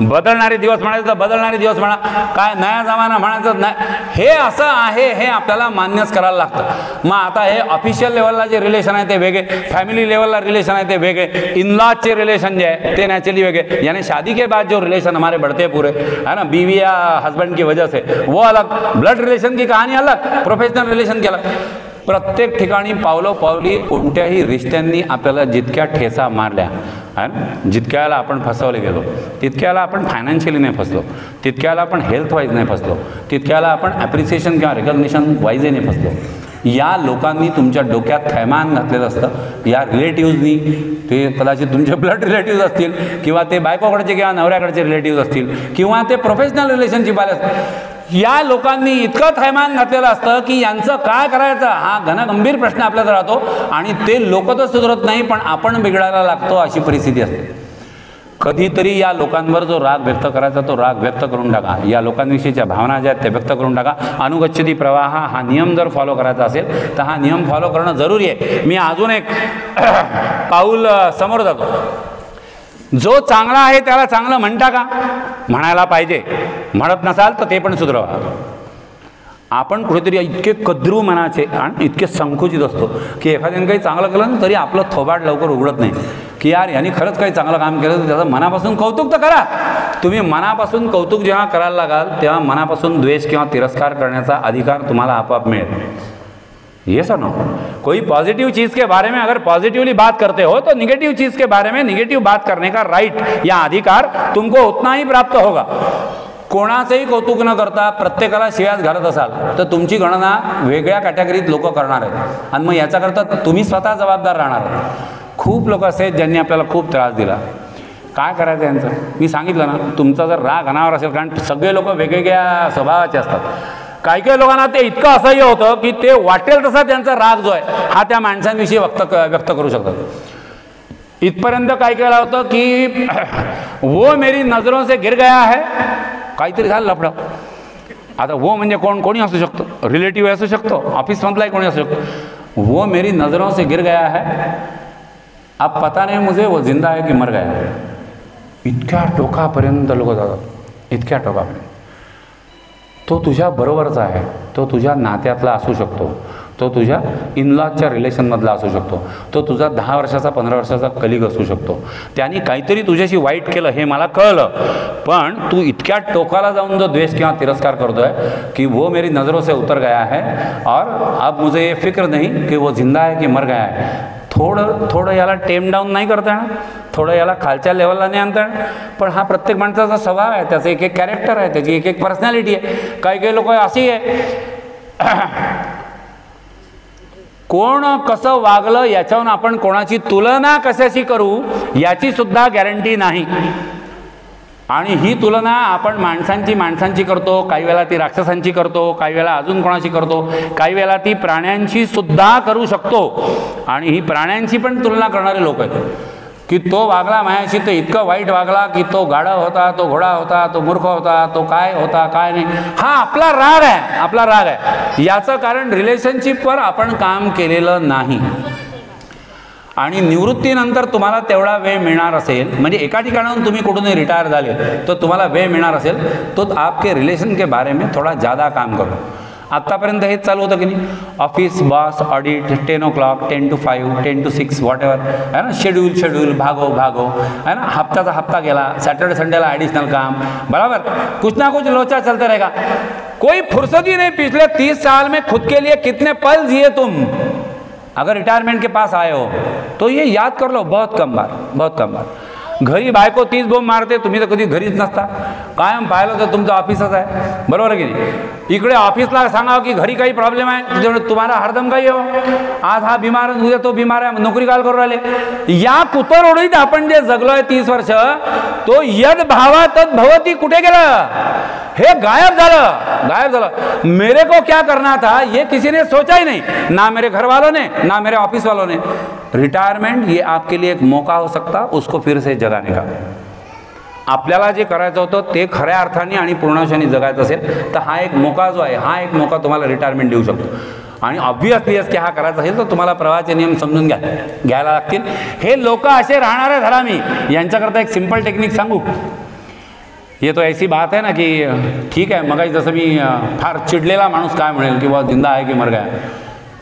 बदलणारे दिवस म्हणायचं तर बदलणारे दिवस म्हणा, काय नया जमाना म्हणायचं नाही. हे असं आहे, हे आपल्याला मान्यच करायला लागतं. मग आता हे ऑफिशियल लेवलला जे रिलेशन आहे ते वेगळे, फॅमिली लेवलला रिलेशन आहे ते वेगळे, इनलॉजचे रिलेशन जे आहे ते नॅचुरली वेगळे. यानी शादी के बाद जो रिलेशन हमारे बढ़ते पूरे है ना, बीवी या हस्बैंड की वजह से, वो अलग. ब्लड रिलेशन की कहानी अलग, प्रोफेशनल रिलेशन की अलग. प्रत्येक ठिकाणी पावलोपावली कोणत्याही रिश्त्यांनी आपल्याला जितक्या ठेचा मारल्या आहे ना, जितक्याला आपण फसवले गेलो, तितक्याला आपण फायनान्शियली नाही फसलो, तितक्याला आपण हेल्थ वाईज नाही फसलो, तितक्याला आपण ॲप्रिसिएशन किंवा रिकॉग्निशन वाईजही नाही फसलो. या लोकांनी तुमच्या डोक्यात थैमान घातलेलं असतं. या रिलेटिव्हजनी, ते कदाचित तुमचे ब्लड रिलेटिव्ज असतील, किंवा ते बायकोकडचे किंवा नवऱ्याकडचे रिलेटिव्ज असतील, किंवा ते प्रोफेशनल रिलेशनशिप आले असतील. या लोकांनी इतकं थैमान घातलेलं असतं की यांचं काय करायचं हा घनगंभीर प्रश्न आपल्याला राहतो. आणि ते लोक तर सुधारत नाही, पण आपण बिघडायला लागतो, अशी परिस्थिती असते. कधीतरी या लोकांवर जो राग व्यक्त करायचा तो राग व्यक्त करून टाका. या लोकांविषयीच्या भावना ज्या आहेत त्या व्यक्त करून टाका. अनुगच्छती प्रवाह हा नियम जर फॉलो करायचा असेल तर हा नियम फॉलो करणं जरुरी आहे. मी अजून एक पाऊल समोर जातो. जो चांगला आहे त्याला चांगलं म्हणता का? म्हणायला पाहिजे. म्हणत नसाल तर ते पण सुधरवा. आपण कुठेतरी इतके कद्रू मनाचे आणि इतके संकुचित असतो की एखाद्याने काही चांगलं केलं ना तरी आपलं थोबाड लवकर उघडत नाही की यार यांनी खरंच काही चांगलं काम केलं तर त्याचं मनापासून कौतुक तर करा. तुम्ही मनापासून कौतुक जेव्हा करायला लागाल तेव्हा मनापासून द्वेष किंवा तिरस्कार करण्याचा अधिकार तुम्हाला आपोआप मिळेल. ये सुनो, कोई पॉजिटिव चीज़ के बारे में अगर पॉजिटिवली बात करते हो तो निगेटिव चीज़ के बारे में निगेटिव बात करने का राइट या अधिकार तुमको उतना ही प्राप्त होगा. कोणाचंही कौतुक न करता प्रत्येकाला शिव्याच घालत असाल तर तुमची गणना वेगळ्या कॅटेगरीत लोक करणार आहेत आणि मग याच्याकरता तुम्ही स्वतः जबाबदार राहणार आहात. खूप लोक असे आहेत ज्यांनी आपल्याला खूप त्रास दिला. काय करायचं यांचं? मी सांगितलं ना, तुमचा जर राग अनावर असेल, कारण सगळे लोक वेगवेगळ्या स्वभावाचे असतात. काही काही लोकांना ते इतकं असह्य होतं की ते वाटेल तसा त्यांचा राग जो आहे हा त्या माणसांविषयी व्यक्त करू शकतात. इथपर्यंत काय केलं होतं की वो मेरी नजरों से गिर गया है, काहीतरी झालं लफडं. आता वो म्हणजे कोणी असू शकतो, रिलेटिव्ह असू शकतो, ऑफिसमधलाही कोणी असू शकतो. वो मेरी नजरों से गिर गया है, अब पता नहीं मुझे वो जिंदा है कि मर गया है. इतक्या टोकापर्यंत लोक जातात, इतक्या टोकापर्यंत. तो तुझ्या बरोबरचा आहे, तो तुझ्या नात्यातला असू शकतो, तो तुझ्या इनलॉजच्या रिलेशनमधला असू शकतो, तो तुझा 10 वर्षाचा 15 वर्षाचा कलिग असू शकतो. त्यांनी काहीतरी तुझ्याशी वाईट केलं हे मला कळलं, पण तू इतक्या टोकाला जाऊन जो द्वेष किंवा तिरस्कार करतो आहे की वो मेरी नज़रों से उतर गया है और अब मुझे ये फिक्र नहीं कि वो जिंदा है कि मर गया है. थोडं याला टेम डाऊन नाही करता येणार, थोडं याला खालच्या लेवलला नाही आणता येणार. पण हा प्रत्येक माणसाचा स्वभाव आहे, त्याचं एक एक कॅरेक्टर आहे, त्याची एक एक पर्सनॅलिटी आहे. काही लोक अशी आहे, कोण कसं वागलं याच्यावरून आपण कोणाची तुलना कशाशी करू याची सुद्धा गॅरंटी नाही. आणि ही तुलना आपण माणसांची करतो, काही वेळा ती राक्षसांची करतो, काही वेळा अजून कोणाशी करतो, काही वेळा ती प्राण्यांशी सुद्धा करू शकतो. आणि ही प्राण्यांची पण तुलना करणारे लोक आहेत की तो वागला माझ्याशी, तो इतकं वाईट वागला की तो गाढा होता, तो घोडा होता, तो मूर्ख होता, तो काय होता काय नाही. हा आपला राग आहे, आपला राग आहे. याचं कारण रिलेशनशिपवर आपण काम केलेलं नाही. आणि निवृत्तीनंतर तुम्हाला तेवढा वेळ मिळणार असेल, म्हणजे एका ठिकाणाहून तुम्ही कुठूनही रिटायर झाले तर तुम्हाला वेळ मिळणार असेल तो आपके रिलेशन के बारे में थोड़ा ज़्यादा काम करो. आत्तापर्यंत हेच चालू होतं की नाही, office boss audit 10 o'clock 10 to 5 10 to 6 what ever है ना, शेड्यूल भागो है ना. हफ्त्याचा हफ्ता गेला, सैटरडे संडेला एडिशनल काम, बराबर कुछ ना कुछ लोचा चलते रहेगा. कोई फुर्सत ही नहीं. पिछले 30 साल में खुद के लिए कितने पल जिए तुम. अगर रिटायरमेंट के पास आए हो तो ये याद कर लो, बहुत कम बार. घरी बायको 30 बोंब मारते, तुम्ही तर कधी घरीच नसता, कायम पाहिलं तर तुमचं ऑफिसच आहे, बरोबर आहे की नाही. इकडे ऑफिसला सांगावं की घरी काही प्रॉब्लेम आहे, त्याच्यामुळे तुम्हाला हरदम काही हो, आज हा बिमार उद्या तो बिमार आहे, नोकरी काल करू राहिले. या कुतरओढीत आपण जे जगलोय 30 वर्ष, तो यद भावा तद भवती कुठे गेलं, हे गायब झालं. मेरे को क्या करना था ये किसी ने सोचा ही नहीं, ना मेरे घर वालों ने ना मेरे ऑफिस वालों ने. रिटायरमेंट ये आपके लिए एक मौका हो सकता उसको फिर से जगाने का. आपल्याला जे करायचं होतं ते खऱ्या अर्थाने आणि पूर्णाशाने जगायचं असेल तर हा एक मौका जो आहे, हा एक मौका तुम्हाला रिटायरमेंट देऊ शकतो. आणि ऑब्व्हियसली की हा करायचा असेल तर तुम्हाला प्रवाहाचे नियम समजून घ्यायला लागतील. हे लोक असे राहणार आहे धरामी. यांच्याकरता एक सिंपल टेक्निक सांगू. ये तो ऐसी बात है ना की ठीक आहे, मग जसं मी फार चिडलेला माणूस काय म्हणेल की बा जिंदा आहे की मर गया,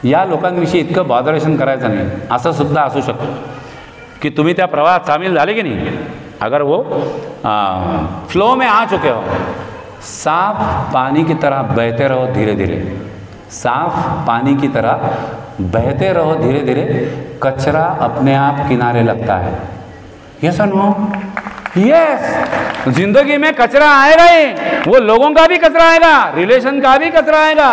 या लोकांविषयी इतकं बॉदरेशन करायचं नाही. असं सुद्धा असू शकतं की तुम्ही त्या प्रवाहात सामील झाले की नाही, अगर वो फ्लो में आ चुके हो, साफ पानी की तरह बहते रहो धीरे धीरे. साफ पानी की तरह बहते रहो धीरे धीरे, कचरा अपने आप किनारे लगता है. ये सुनो, यस, जिंदगी में कचरा आएगा ही, वो लोगों का भी कचरा आएगा, रिलेशन का भी कचरा आएगा,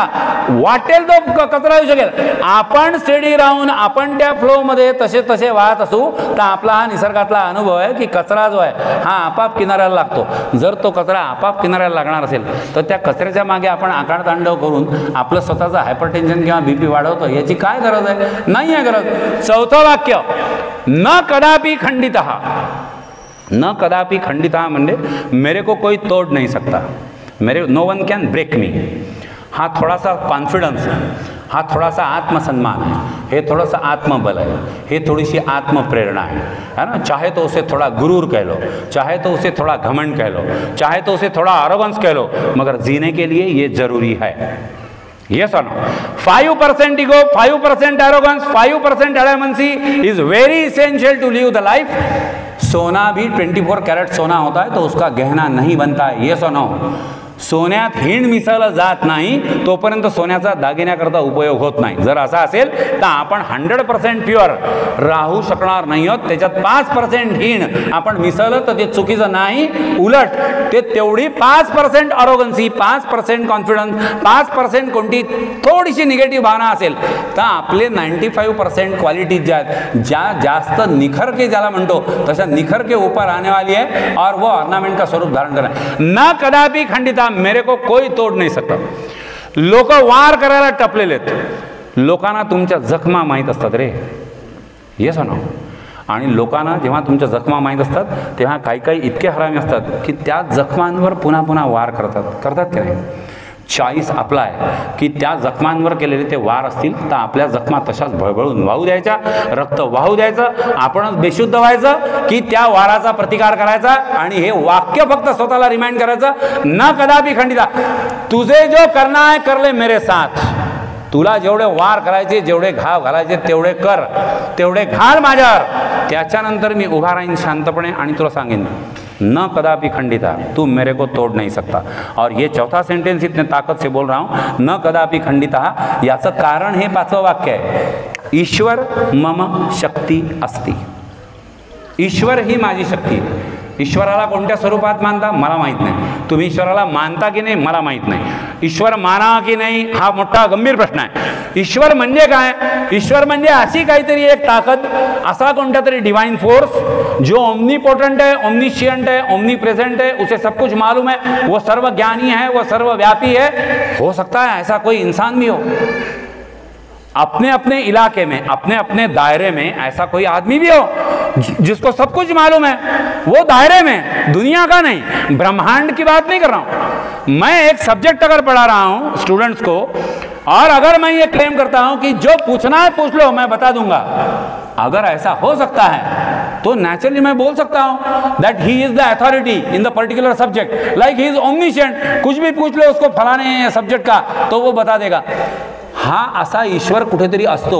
वाटेल तो कचरा येऊ शकेल. आपण स्टेडी राहून आपण त्या फ्लोमध्ये तसे वाहत असू तर आपला हा निसर्गातला अनुभव आहे की कचरा जो आहे हा आपाप किनाऱ्याला लागतो. जर तो कचरा आपाप किनाऱ्याला लागणार असेल तर त्या कचऱ्याच्या मागे आपण आकांडतांडव करून आपलं स्वतःचं हायपरटेन्शन किंवा BP वाढवतो, याची काय गरज आहे? नाही आहे गरज. चौथं वाक्य, न कदापि खंडितः. न कदापि खंडिता म्हणजे मेरे को कोई तोड़ नहीं सकता, नो वन कैन ब्रेक मी. हा थोडासा कॉन्फिडन्स आहे, हा थोडासा आत्मसन्मान है, हे थोड़ासा आत्मबल है, हे थोड़ी सी आत्मप्रेरणा है ना. चाहे तो उसे थोड़ा गुरूर कह लो, चाहे तो उसे थोड़ा घमंड कह लो, चाहे तो उसे थोड़ा आरोगेंस कह लो, मगर जीने के लिए ये जरूरी है. Yes or no? 5% ego, 5% arrogance, 5% adamantcy is very essential to live the life. सोना भी 24 कैरेट सोना होता है तो उसका गहना नहीं बनता है. Yes or no? सोन्यात हिंड मिसळलं जात नाही तोपर्यंत सोन्याचा दागिन्याकरता उपयोग होत नाही. जर असा असेल तर आपण 100% प्युअर राहू शकणार नाही आहोत. त्याच्यात 5% हिंड आपण मिसळलं तर ते चुकीचं नाही, उलट ते तेवढी 5% अरोगन्सी, 5% कॉन्फिडन्स, 5% कोणती थोडीशी निगेटिव्ह भावना असेल तर आपले 95% क्वालिटी ज्या आहेत, ज्या जास्त निखरके ज्याला म्हणतो तशा निखरके ऊपर आने वाली है और वो ऑर्नामेंट का स्वरूप धारण करना. ना कदापि खंडिता, मेरे को कोई तोड नाही सकता. लोक वार करायला टपलेले आहेत. लोकांना तुमच्या जखमा माहीत असतात रे. येस ना. आणि लोकांना जेव्हा तुमच्या जखमा माहीत असतात तेव्हा काही इतके हरामी असतात की त्या जखमांवर पुन्हा वार करतात की नाही. चॉईस आपला आहे की त्या जखमांवर केलेले ते वार असतील तर आपल्या जखमा तशाच भळभळून वाहू द्यायच्या, रक्त वाहू द्यायचं, आपणच बेशुद्ध व्हायचं की त्या वाराचा प्रतिकार करायचा. आणि हे वाक्य फक्त स्वतःला रिमाइंड करायचं, न कदापि खंडिता, तुझे जो करना है कर ले मेरे साथ. तुला जेवढे वार करायचे, जेवढे घाव घालायचे तेवढे कर, तेवढे घाल माझ्यावर. त्याच्यानंतर मी उभा राहीन शांतपणे आणि तुला सांगेन, न कदापि खंडिता, तू मेरे को तोड़ नहीं सकता. और ये चौथा सेंटेंस इतने ताकत से बोल रहा हूँ, न कदापि खंडिता. याचं कारण हे 5वं वाक्य आहे, ईश्वर मम शक्ती अस्ति. ईश्वर ही माझी शक्ती आहे. ईश्वराला कोणत्या स्वरूपात मानता मला माहीत नाही. तुम्ही ईश्वराला मानता की नाही मला माहीत नाही. ईश्वर माना की नाही हा मोठा गंभीर प्रश्न आहे. ईश्वर म्हणजे काय? ईश्वर म्हणजे अशी काहीतरी एक ताकद, असा कोणता तरी डिवाइन फोर्स जो ओमनीपोटेंट है, ओमनिशियंट है, ओमनी प्रेजेंट है, उसे सब कुछ मालूम है, वो सर्व ज्ञानी है, वो सर्वव्यापी है. हो सकता है ऐसा कोई इंसान भी हो, अपने अपने इलाके में, अपने अपने दायरे में ऐसा कोई आदमी भी हो जिसको सब कुछ मालूम है, वो दायरे में, दुनिया का नहीं, ब्रह्मांड की बात नहीं कर रहा हूं मैं. एक सब्जेक्ट अगर पढ़ा रहा हूं स्टूडेंट्स को, और अगर मैं ये क्लेम करता हूं कि जो पूछना है पूछ लो, मैं बता दूंगा, अगर ऐसा हो सकता है तो नेचुरली मैं बोल सकता हूं that he is the authority in the particular subject, like he is omniscient. कुछ भी पूछ लो उसको फलाने सब्जेक्ट का तो वो बता देगा. हा असा ईश्वर कुठेतरी असतो,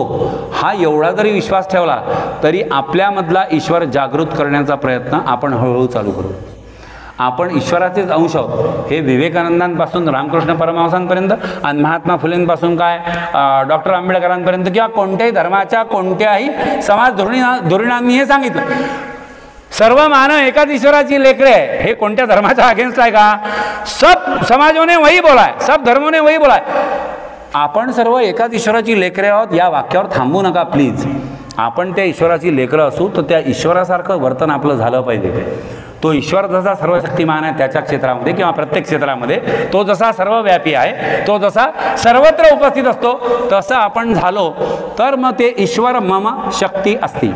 हा एवढा जरी विश्वास ठेवला तरी आपल्यामधला ईश्वर जागृत करण्याचा प्रयत्न आपण हळूहळू चालू करू. आपण ईश्वराचेच अंश आहोत. हे विवेकानंदांपासून रामकृष्ण परमहंसांपर्यंत आणि महात्मा फुलेंपासून काय डॉक्टर आंबेडकरांपर्यंत किंवा कोणत्याही धर्माच्या कोणत्याही समाज धोरणांनी हे सांगितलं, सर्व मानव एकाच ईश्वराची लेकरे आहे. हे कोणत्या धर्माच्या अगेन्स्ट आहे का? सब समाजों ने वही बोला है, सब धर्मों ने वही बोला है. आपण सर्व एकाच ईश्वराची लेकरे आहोत, या वाक्यावर थांबू नका प्लीज. आपण त्या ईश्वराची लेकरं असू तर त्या ईश्वरासारखं वर्तन आपलं झालं पाहिजे. तो ईश्वर जसा सर्वशक्तिमान आहे त्याच्या क्षेत्रामध्ये किंवा प्रत्येक क्षेत्रामध्ये, तो जसा सर्वव्यापी आहे, तो जसा सर्वत्र उपस्थित असतो, तसं आपण झालो तर मग ते ईश्वर मम शक्ती अस्ति.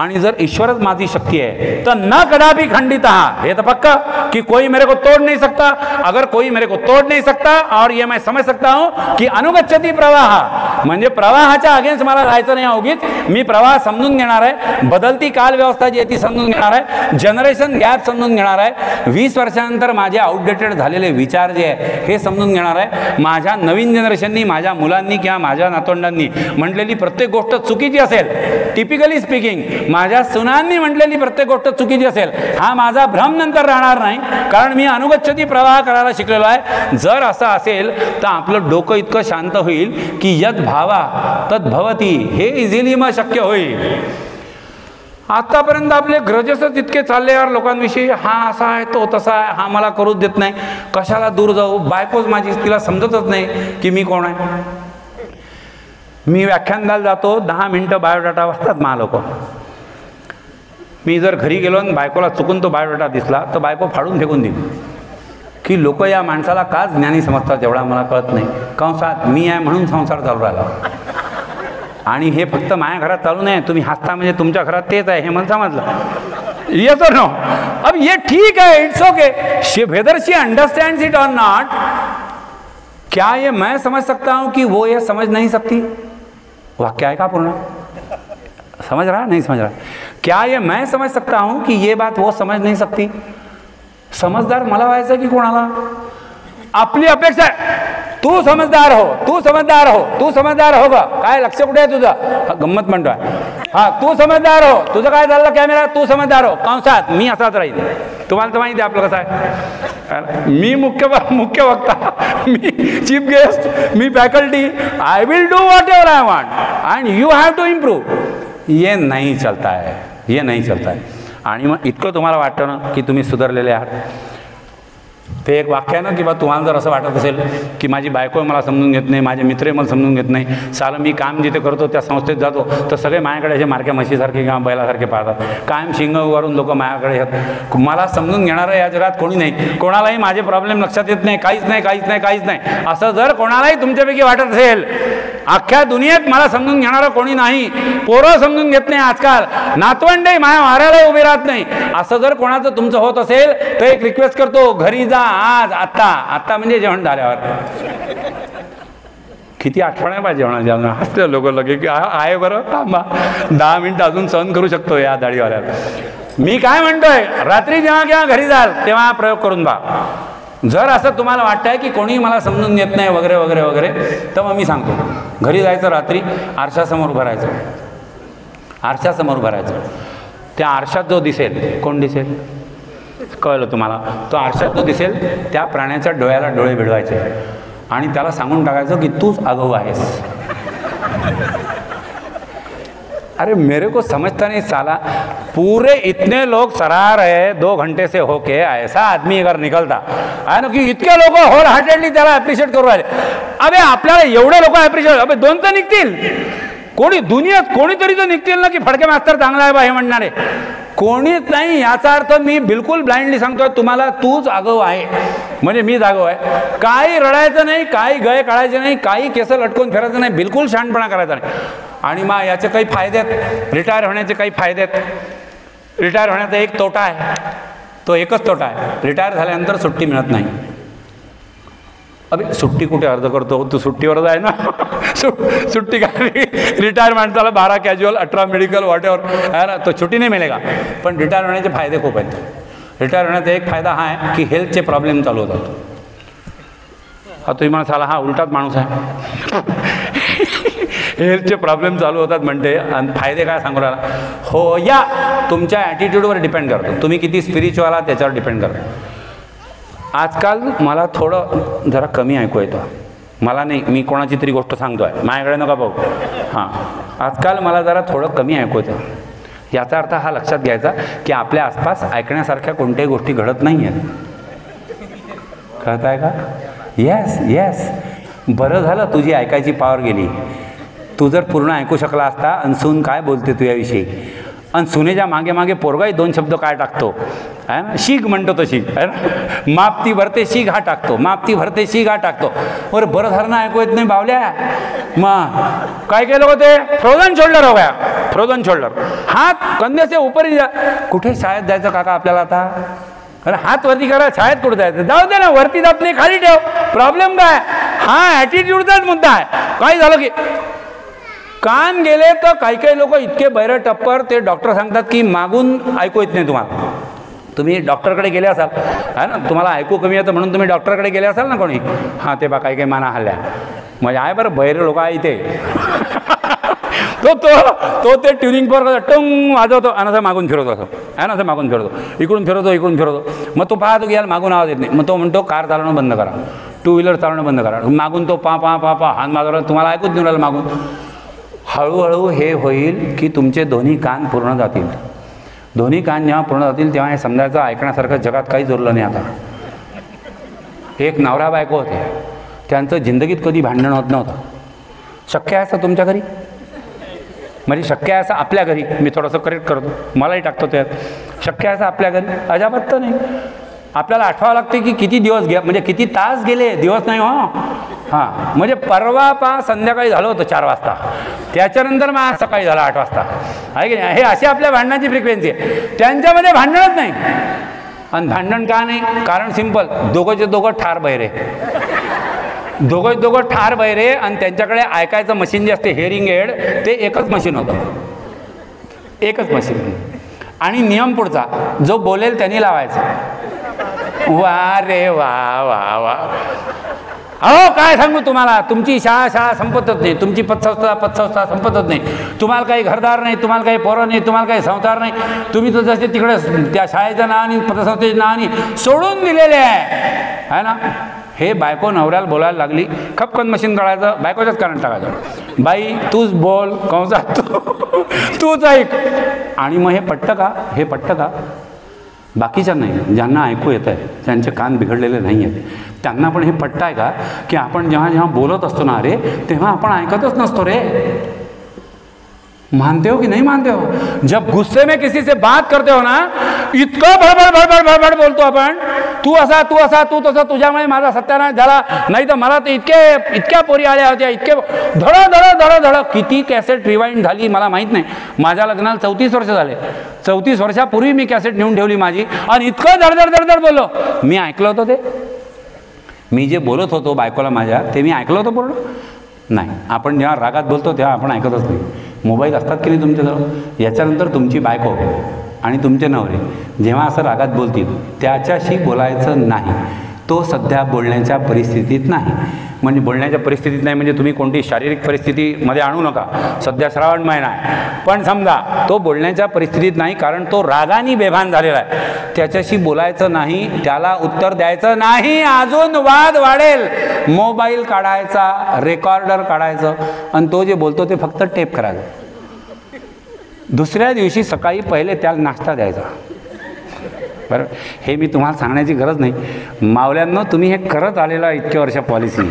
आणि जर ईश्वरच माझी शक्ति है तो न कदापि खंडिता, ये तो पक्का कि कोई मेरे को तोड़ नहीं सकता. अगर कोई मेरे को तोड़ नहीं सकता, और ये मैं समझ सकता हूं कि अनुगच्छति प्रवाह म्हणजे प्रवाहाच्या अगेन्स्ट मला जायचं नाही. उगीच मी प्रवाह समजून घेणार आहे, बदलती काल व्यवस्था जी आहे ती समजून घेणार आहे, जनरेशन गॅप समजून घेणार आहे, 20 वर्षानंतर माझे आउटडेटेड झालेले विचार जे आहे हे समजून घेणार आहे. माझ्या नवीन जनरेशननी, माझ्या मुलांनी किंवा माझ्या नातवंडांनी म्हटलेली प्रत्येक गोष्ट चुकीची असेल, टिपिकली स्पीकिंग माझ्या सुनांनी म्हटलेली प्रत्येक गोष्ट चुकीची असेल, हा माझा भ्रम नंतर राहणार नाही, कारण मी अनुगच्छती प्रवाह करायला शिकलेलो आहे. जर असं असेल तर आपलं डोकं इतकं शांत होईल की यद भावा तद भवती, हे इझिली मग शक्य होईल. आतापर्यंत आपले ग्रजेसच इतके चालले यार लोकांविषयी, हा असा आहे, तो तसा आहे, हा मला करूच देत नाही, कशाला दूर जाऊ, बायकोच माझी, तिला समजतच नाही की मी कोण आहे. मी व्याख्यान द्यायला जातो, 10 मिनिटं बायोडाटा वाचतात मा लोक. मी जर घरी गेलो आणि बायकोला चुकून तो बायोडाटा दिसला तर बायको फाडून फेकून देईल की लोक या माणसाला का ज्ञानी समजतात एवढा मला कळत नाही. कंसात मी आहे म्हणून संसार चालू राहिला. आणि हे फक्त माझ्या घरात चालू नाही, तुम्ही हसता म्हणजे तुमच्या घरात तेच आहे हे मला समजलं. येस और नो? अब ये ठीक है, it's okay, whether she understands it और नॉट. क्या ये मैं समझ सकता हूं कि वो ये समझ नहीं सकती? वाक्य है का पूर्ण? समझ रहा है नहीं समझ रहा? क्या ये मैं समझ सकता हूं कि ये बात वो समझ नहीं सकती? समझदार मला व्हायचं की कोणाला? आपली अपेक्षा आहे तू समजदार हो, तू समजदार हो, तू समजदार हो. काय लक्ष कुठे आहे तुझं? गंमत म्हणतोय. हा, तू समजदार हो, तुझं काय झालं कॅमेरा, तू समजदार हो. कंसात मी असाच राहील. तुम्हाला तर माहिती आहे आपलं कसं आहे. मी मुख्य वक्ता, मी चीफ गेस्ट, मी faculty, I will do whatever I want and you have to improve. ये नहीं चलता है, ये नहीं चलता है. आणि मग इतकं तुम्हाला वाटतं ना की तुम्ही सुधारलेले आहात. ते एक वाक्य आहे ना की बा तुम्हाला जर असं वाटत असेल की माझी बायको मला समजून घेत नाही, माझे मित्र मला समजून घेत नाही, सालं मी काम जिथे करतो त्या संस्थेत जातो तर सगळे माझ्याकडे असे मारक्या म्हशीसारखे किंवा बैलासारखे पाहतात. कायम शिंग उभारून लोक माझ्याकडे येतात. मला समजून घेणारं या जगात कोणी नाही. कोणालाही माझे प्रॉब्लेम लक्षात येत नाही, काहीच नाही, काहीच नाही, काहीच नाही. असं जर कोणालाही तुमच्यापैकी वाटत असेल, अख्ख्या दुनियेत मला समजून घेणारं कोणी नाही, पोरं समजून घेत नाही आजकाल, नातवंडही माझ्या वाऱ्याला उभे राहत नाही, असं जर कोणाचं तुमचं होत असेल तर एक रिक्वेस्ट करतो, घरी जा, आज आत्ता आत्ता म्हणजे जेवण झाल्यावर. किती आठवण आहे पाहिजे जेवणाच्या. हसले लोक लगे की आहे बरं, थांबा 10 मिनिटं अजून सहन करू शकतो या दाढीवाल्याला. मी काय म्हणतोय, रात्री जेव्हा केव्हा घरी जाल तेव्हा प्रयोग करून पहा. जर असं तुम्हाला वाटतंय की कोणी मला समजून घेत नाही वगैरे वगैरे वगैरे, तर मग मी सांगतो, घरी जायचं, रात्री आरशासमोर उभं राहायचं. आरशासमोर उभं राहायचं. त्या आरशात जो दिसेल, कोण दिसेल कळलं तुम्हाला, तो आरशात जो दिसेल त्या प्राण्याच्या डोळ्याला डोळे भिडवायचे आणि त्याला सांगून टाकायचं की तूच आगाऊ आहेस. अरे मेरे को समझता नहीं साला, पूरे इतने लोग सराह रहे 2 घंटे से होके, ऐसा आदमी अगर निकलता आहे ना की इतके लोक होल हार्टेडली त्याला ॲप्रिशिएट करू राहिले. अबे आपल्याला एवढे लोक ॲप्रिशिएट, अबे 2 तर निघतील, कोणी दुनियेत कोणीतरी तर निघतील ना की फडके मास्तर चांगला आहे बा हे म्हणणारे. कोणीच नाही. याचा अर्थ मी बिलकुल ब्लाइंडली सांगतोय तुम्हाला, तूच आगाऊ आहे म्हणजे मीच आगाऊ आहे. काही रडायचं नाही, काही गय काढायचे नाही, काही केस लटकून फिरायचं नाही, बिलकुल शहाणपणा करायचा नाही. आणि मग याचे काही फायदे आहेत, रिटायर होण्याचे काही फायदे आहेत. रिटायर होण्याचा एक तोटा आहे, तो एकच तोटा आहे, रिटायर झाल्यानंतर सुट्टी मिळत नाही. अबे सुट्टी कुठे अर्ज करतो तू, सुट्टीवरच आहे ना. सुट्टी काय, रिटायर माणसाला 12 कॅज्युअल 18 मेडिकल वॉटेवर आहे ना, तो सुट्टी नाही मिळेगा. पण रिटायर होण्याचे फायदे खूप आहेत. रिटायर होण्याचा एक फायदा हा आहे की हेल्थचे प्रॉब्लेम चालू होतात. हा तुम्ही मला साला हा उलटाच माणूस आहे. हेल्थचे प्रॉब्लेम चालू होतात म्हणते. आणि फायदे काय सांगू राहिला, हो या तुमच्या ॲटिट्यूडवर डिपेंड करतो, तुम्ही किती स्पिरिच्युअल आहात त्याच्यावर डिपेंड करतो. आजकाल मला थोडं जरा कमी ऐकू येतं. मला नाही, मी कोणाची तरी गोष्ट सांगतो आहे, माझ्याकडे नका पाहू. हां, आजकाल मला जरा थोडं कमी ऐकू येतं. याचा अर्थ हा लक्षात घ्यायचा की आपल्या आसपास ऐकण्यासारख्या कोणत्याही गोष्टी घडत नाही आहेत. कळत आहे का? येस येस, बरं झालं तुझी ऐकायची पॉवर गेली. तू जर पूर्ण ऐकू शकला असता, आणि सून काय बोलते तू याविषयी, आणि सुनेच्या मागे मागे पोरगाही 2 शब्द काय टाकतो आहे ना, शीग म्हणतो तो शीग आहे ना, मापती भरते शीग हा टाकतो, मापती भरते शीग हा टाकतो. बरं झालं ना ऐकू येत नाही बावल्या. मग काय केलं होते, फ्रोझन शोल्डर हो गया, फ्रोझन शोल्डर, हात कंधे से ऊपर ही. कुठे शाळेत जायचं काका आपल्याला आता, अरे हात वरती करा, शाळेत कुठे जायचं, जाऊ दे ना, वरती जात नाही खाली ठेव, प्रॉब्लेम काय. हा ॲटिट्यूडचाच मुद्दा आहे. काय झालं की कान गेले तर काही लोक इतके बैर टप्पर, ते डॉक्टर सांगतात की मागून ऐकू येत नाही तुम्हाला. तुम्ही डॉक्टरकडे गेले असाल आहे ना, तुम्हाला ऐकू कमी येतं म्हणून तुम्ही डॉक्टरकडे गेले असाल ना कोणी, हां ते बा काही माना हल्ल्या म्हणजे आहे बरं, बैर लोक आहे इथे. तो ते ट्युनिंग पर टंग वाजवतो आणि असं मागून फिरवतो, असं आहे ना, असं मागून फिरवतो, इकडून फिरवतो. मग तो पाहतो की यार मागून आवाज येत नाही, मग तो म्हणतो कार चालवणं बंद करा, 2 व्हीलर चालवणं बंद करा. मागून तो पा हात मागवला, तुम्हाला ऐकूच नाही राहिलं मागून. हळूहळू हे होईल की तुमचे दोन्ही कान पूर्ण जातील. दोन्ही कान जेव्हा पूर्ण जातील तेव्हा हे समजायचं ऐकण्यासारखं जगात काहीच उरलं नाही. आता एक नवरा बायको होते, त्यांचं जिंदगीत कधी भांडण होत नव्हतं. शक्य आहे असं तुमच्या घरी, म्हणजे शक्य आहे असं आपल्या घरी, मी थोडंसं करेक्ट करतो, मलाही टाकतो त्यात, शक्य आहे असं आपल्या घरी अजाबात तर नाही. आपल्याला आठवावं लागते की किती दिवस म्हणजे किती तास गेले, दिवस नाही हो. हां, म्हणजे परवा संध्याकाळी झालं होतं 4 वाजता, त्याच्यानंतर मग आज सकाळी झालं 8 वाजता, आहे की नाही. हे अशी आपल्या भांडणाची फ्रिक्वेन्सी आहे. त्यांच्यामध्ये भांडणच नाही. आणि भांडण का नाही, कारण सिंपल, दोघंचे दोघं ठार बहिरे, दोघं ठार बहिरे. आणि त्यांच्याकडे ऐकायचं मशीन जे असते हिअरिंग एड, ते एकच मशीन होतं, एकच मशीन. आणि नियम पुढचा, जो बोलेल त्यांनी लावायचा. वा रे वा वा वा. अहो काय सांगू तुम्हाला, तुमची शाळा संपतच नाही, तुमची पतसंस्था संपतच नाही. तुम्हाला काही घरदार नाही, तुम्हाला काही पोरं नाही, तुम्हाला काही संसार नाही. तुम्ही तर जसे तिकडे त्या शाळेचं नाव आणि पतसंस्थेचं नाव आणि सोडून दिलेले आहे ना. हे बायको नवऱ्याला बोलायला लागली, खपकन मशीन काढायचं, बायकोच्याच कारण टाकायचं, बाई तूच बोल, कंसात तूच ऐक. आणि मग हे पटतं का बाकीच्या नाही, ज्यांना ऐकू येत आहे, त्यांचे कान बिघडलेले नाही आहेत, त्यांना पण हे पटतं आहे का की आपण जेव्हा बोलत असतो ना रे, तेव्हा आपण ऐकतच नसतो रे. मानते हो कि नहीं मानते हो? जब गुस्से में किसी से बात करते हो ना, इतकं भडभड भडभड भडभड बोलतो आपण, तू असा तू असा तू तसा, तुझ्यामुळे माझा सत्यानाश झाला, नाही तर मला तर इतक्या पोरी आल्या होत्या, इतके धड धड धड धड. किती कॅसेट रिवाइंड झाली मला माहीत नाही. माझ्या लग्नाला 34 वर्ष झाले. 34 वर्षापूर्वी मी कॅसेट नेऊन ठेवली माझी, आणि इतकं धडधड धडधड बोललो. मी ऐकलं होतं ते, मी जे बोलत होतो बायकोला माझ्या, ते मी ऐकलं होतं पूर्ण? नाही. आपण जेव्हा रागात बोलतो तेव्हा आपण ऐकतच नाही. मोबाईल असतात की नाही तुमच्याजवळ, याच्यानंतर तुमची बायको आणि तुमचे नवरे जेव्हा असं रागात बोलतील, त्याच्याशी बोलायचं नाही. तो सध्या बोलण्याच्या परिस्थितीत नाही. म्हणजे बोलण्याच्या परिस्थितीत नाही म्हणजे तुम्ही कोणती शारीरिक परिस्थितीमध्ये आणू नका. सध्या श्रावण महिना आहे, पण समजा तो बोलण्याच्या परिस्थितीत नाही, कारण तो रागाने बेभान झालेला आहे. त्याच्याशी बोलायचं नाही, त्याला उत्तर द्यायचं नाही, अजून वाद वाढेल. मोबाईल काढायचा, रेकॉर्डर काढायचं, आणि तो जे बोलतो ते फक्त टेप करायचं. दुसऱ्या दिवशी सकाळी पहिले त्याला नाश्ता द्यायचा. बरं, हे मी तुम्हाला सांगण्याची गरज नाही. मावल्यांनो, तुम्ही हे करत आलेला इतक्या वर्ष पॉलिसी,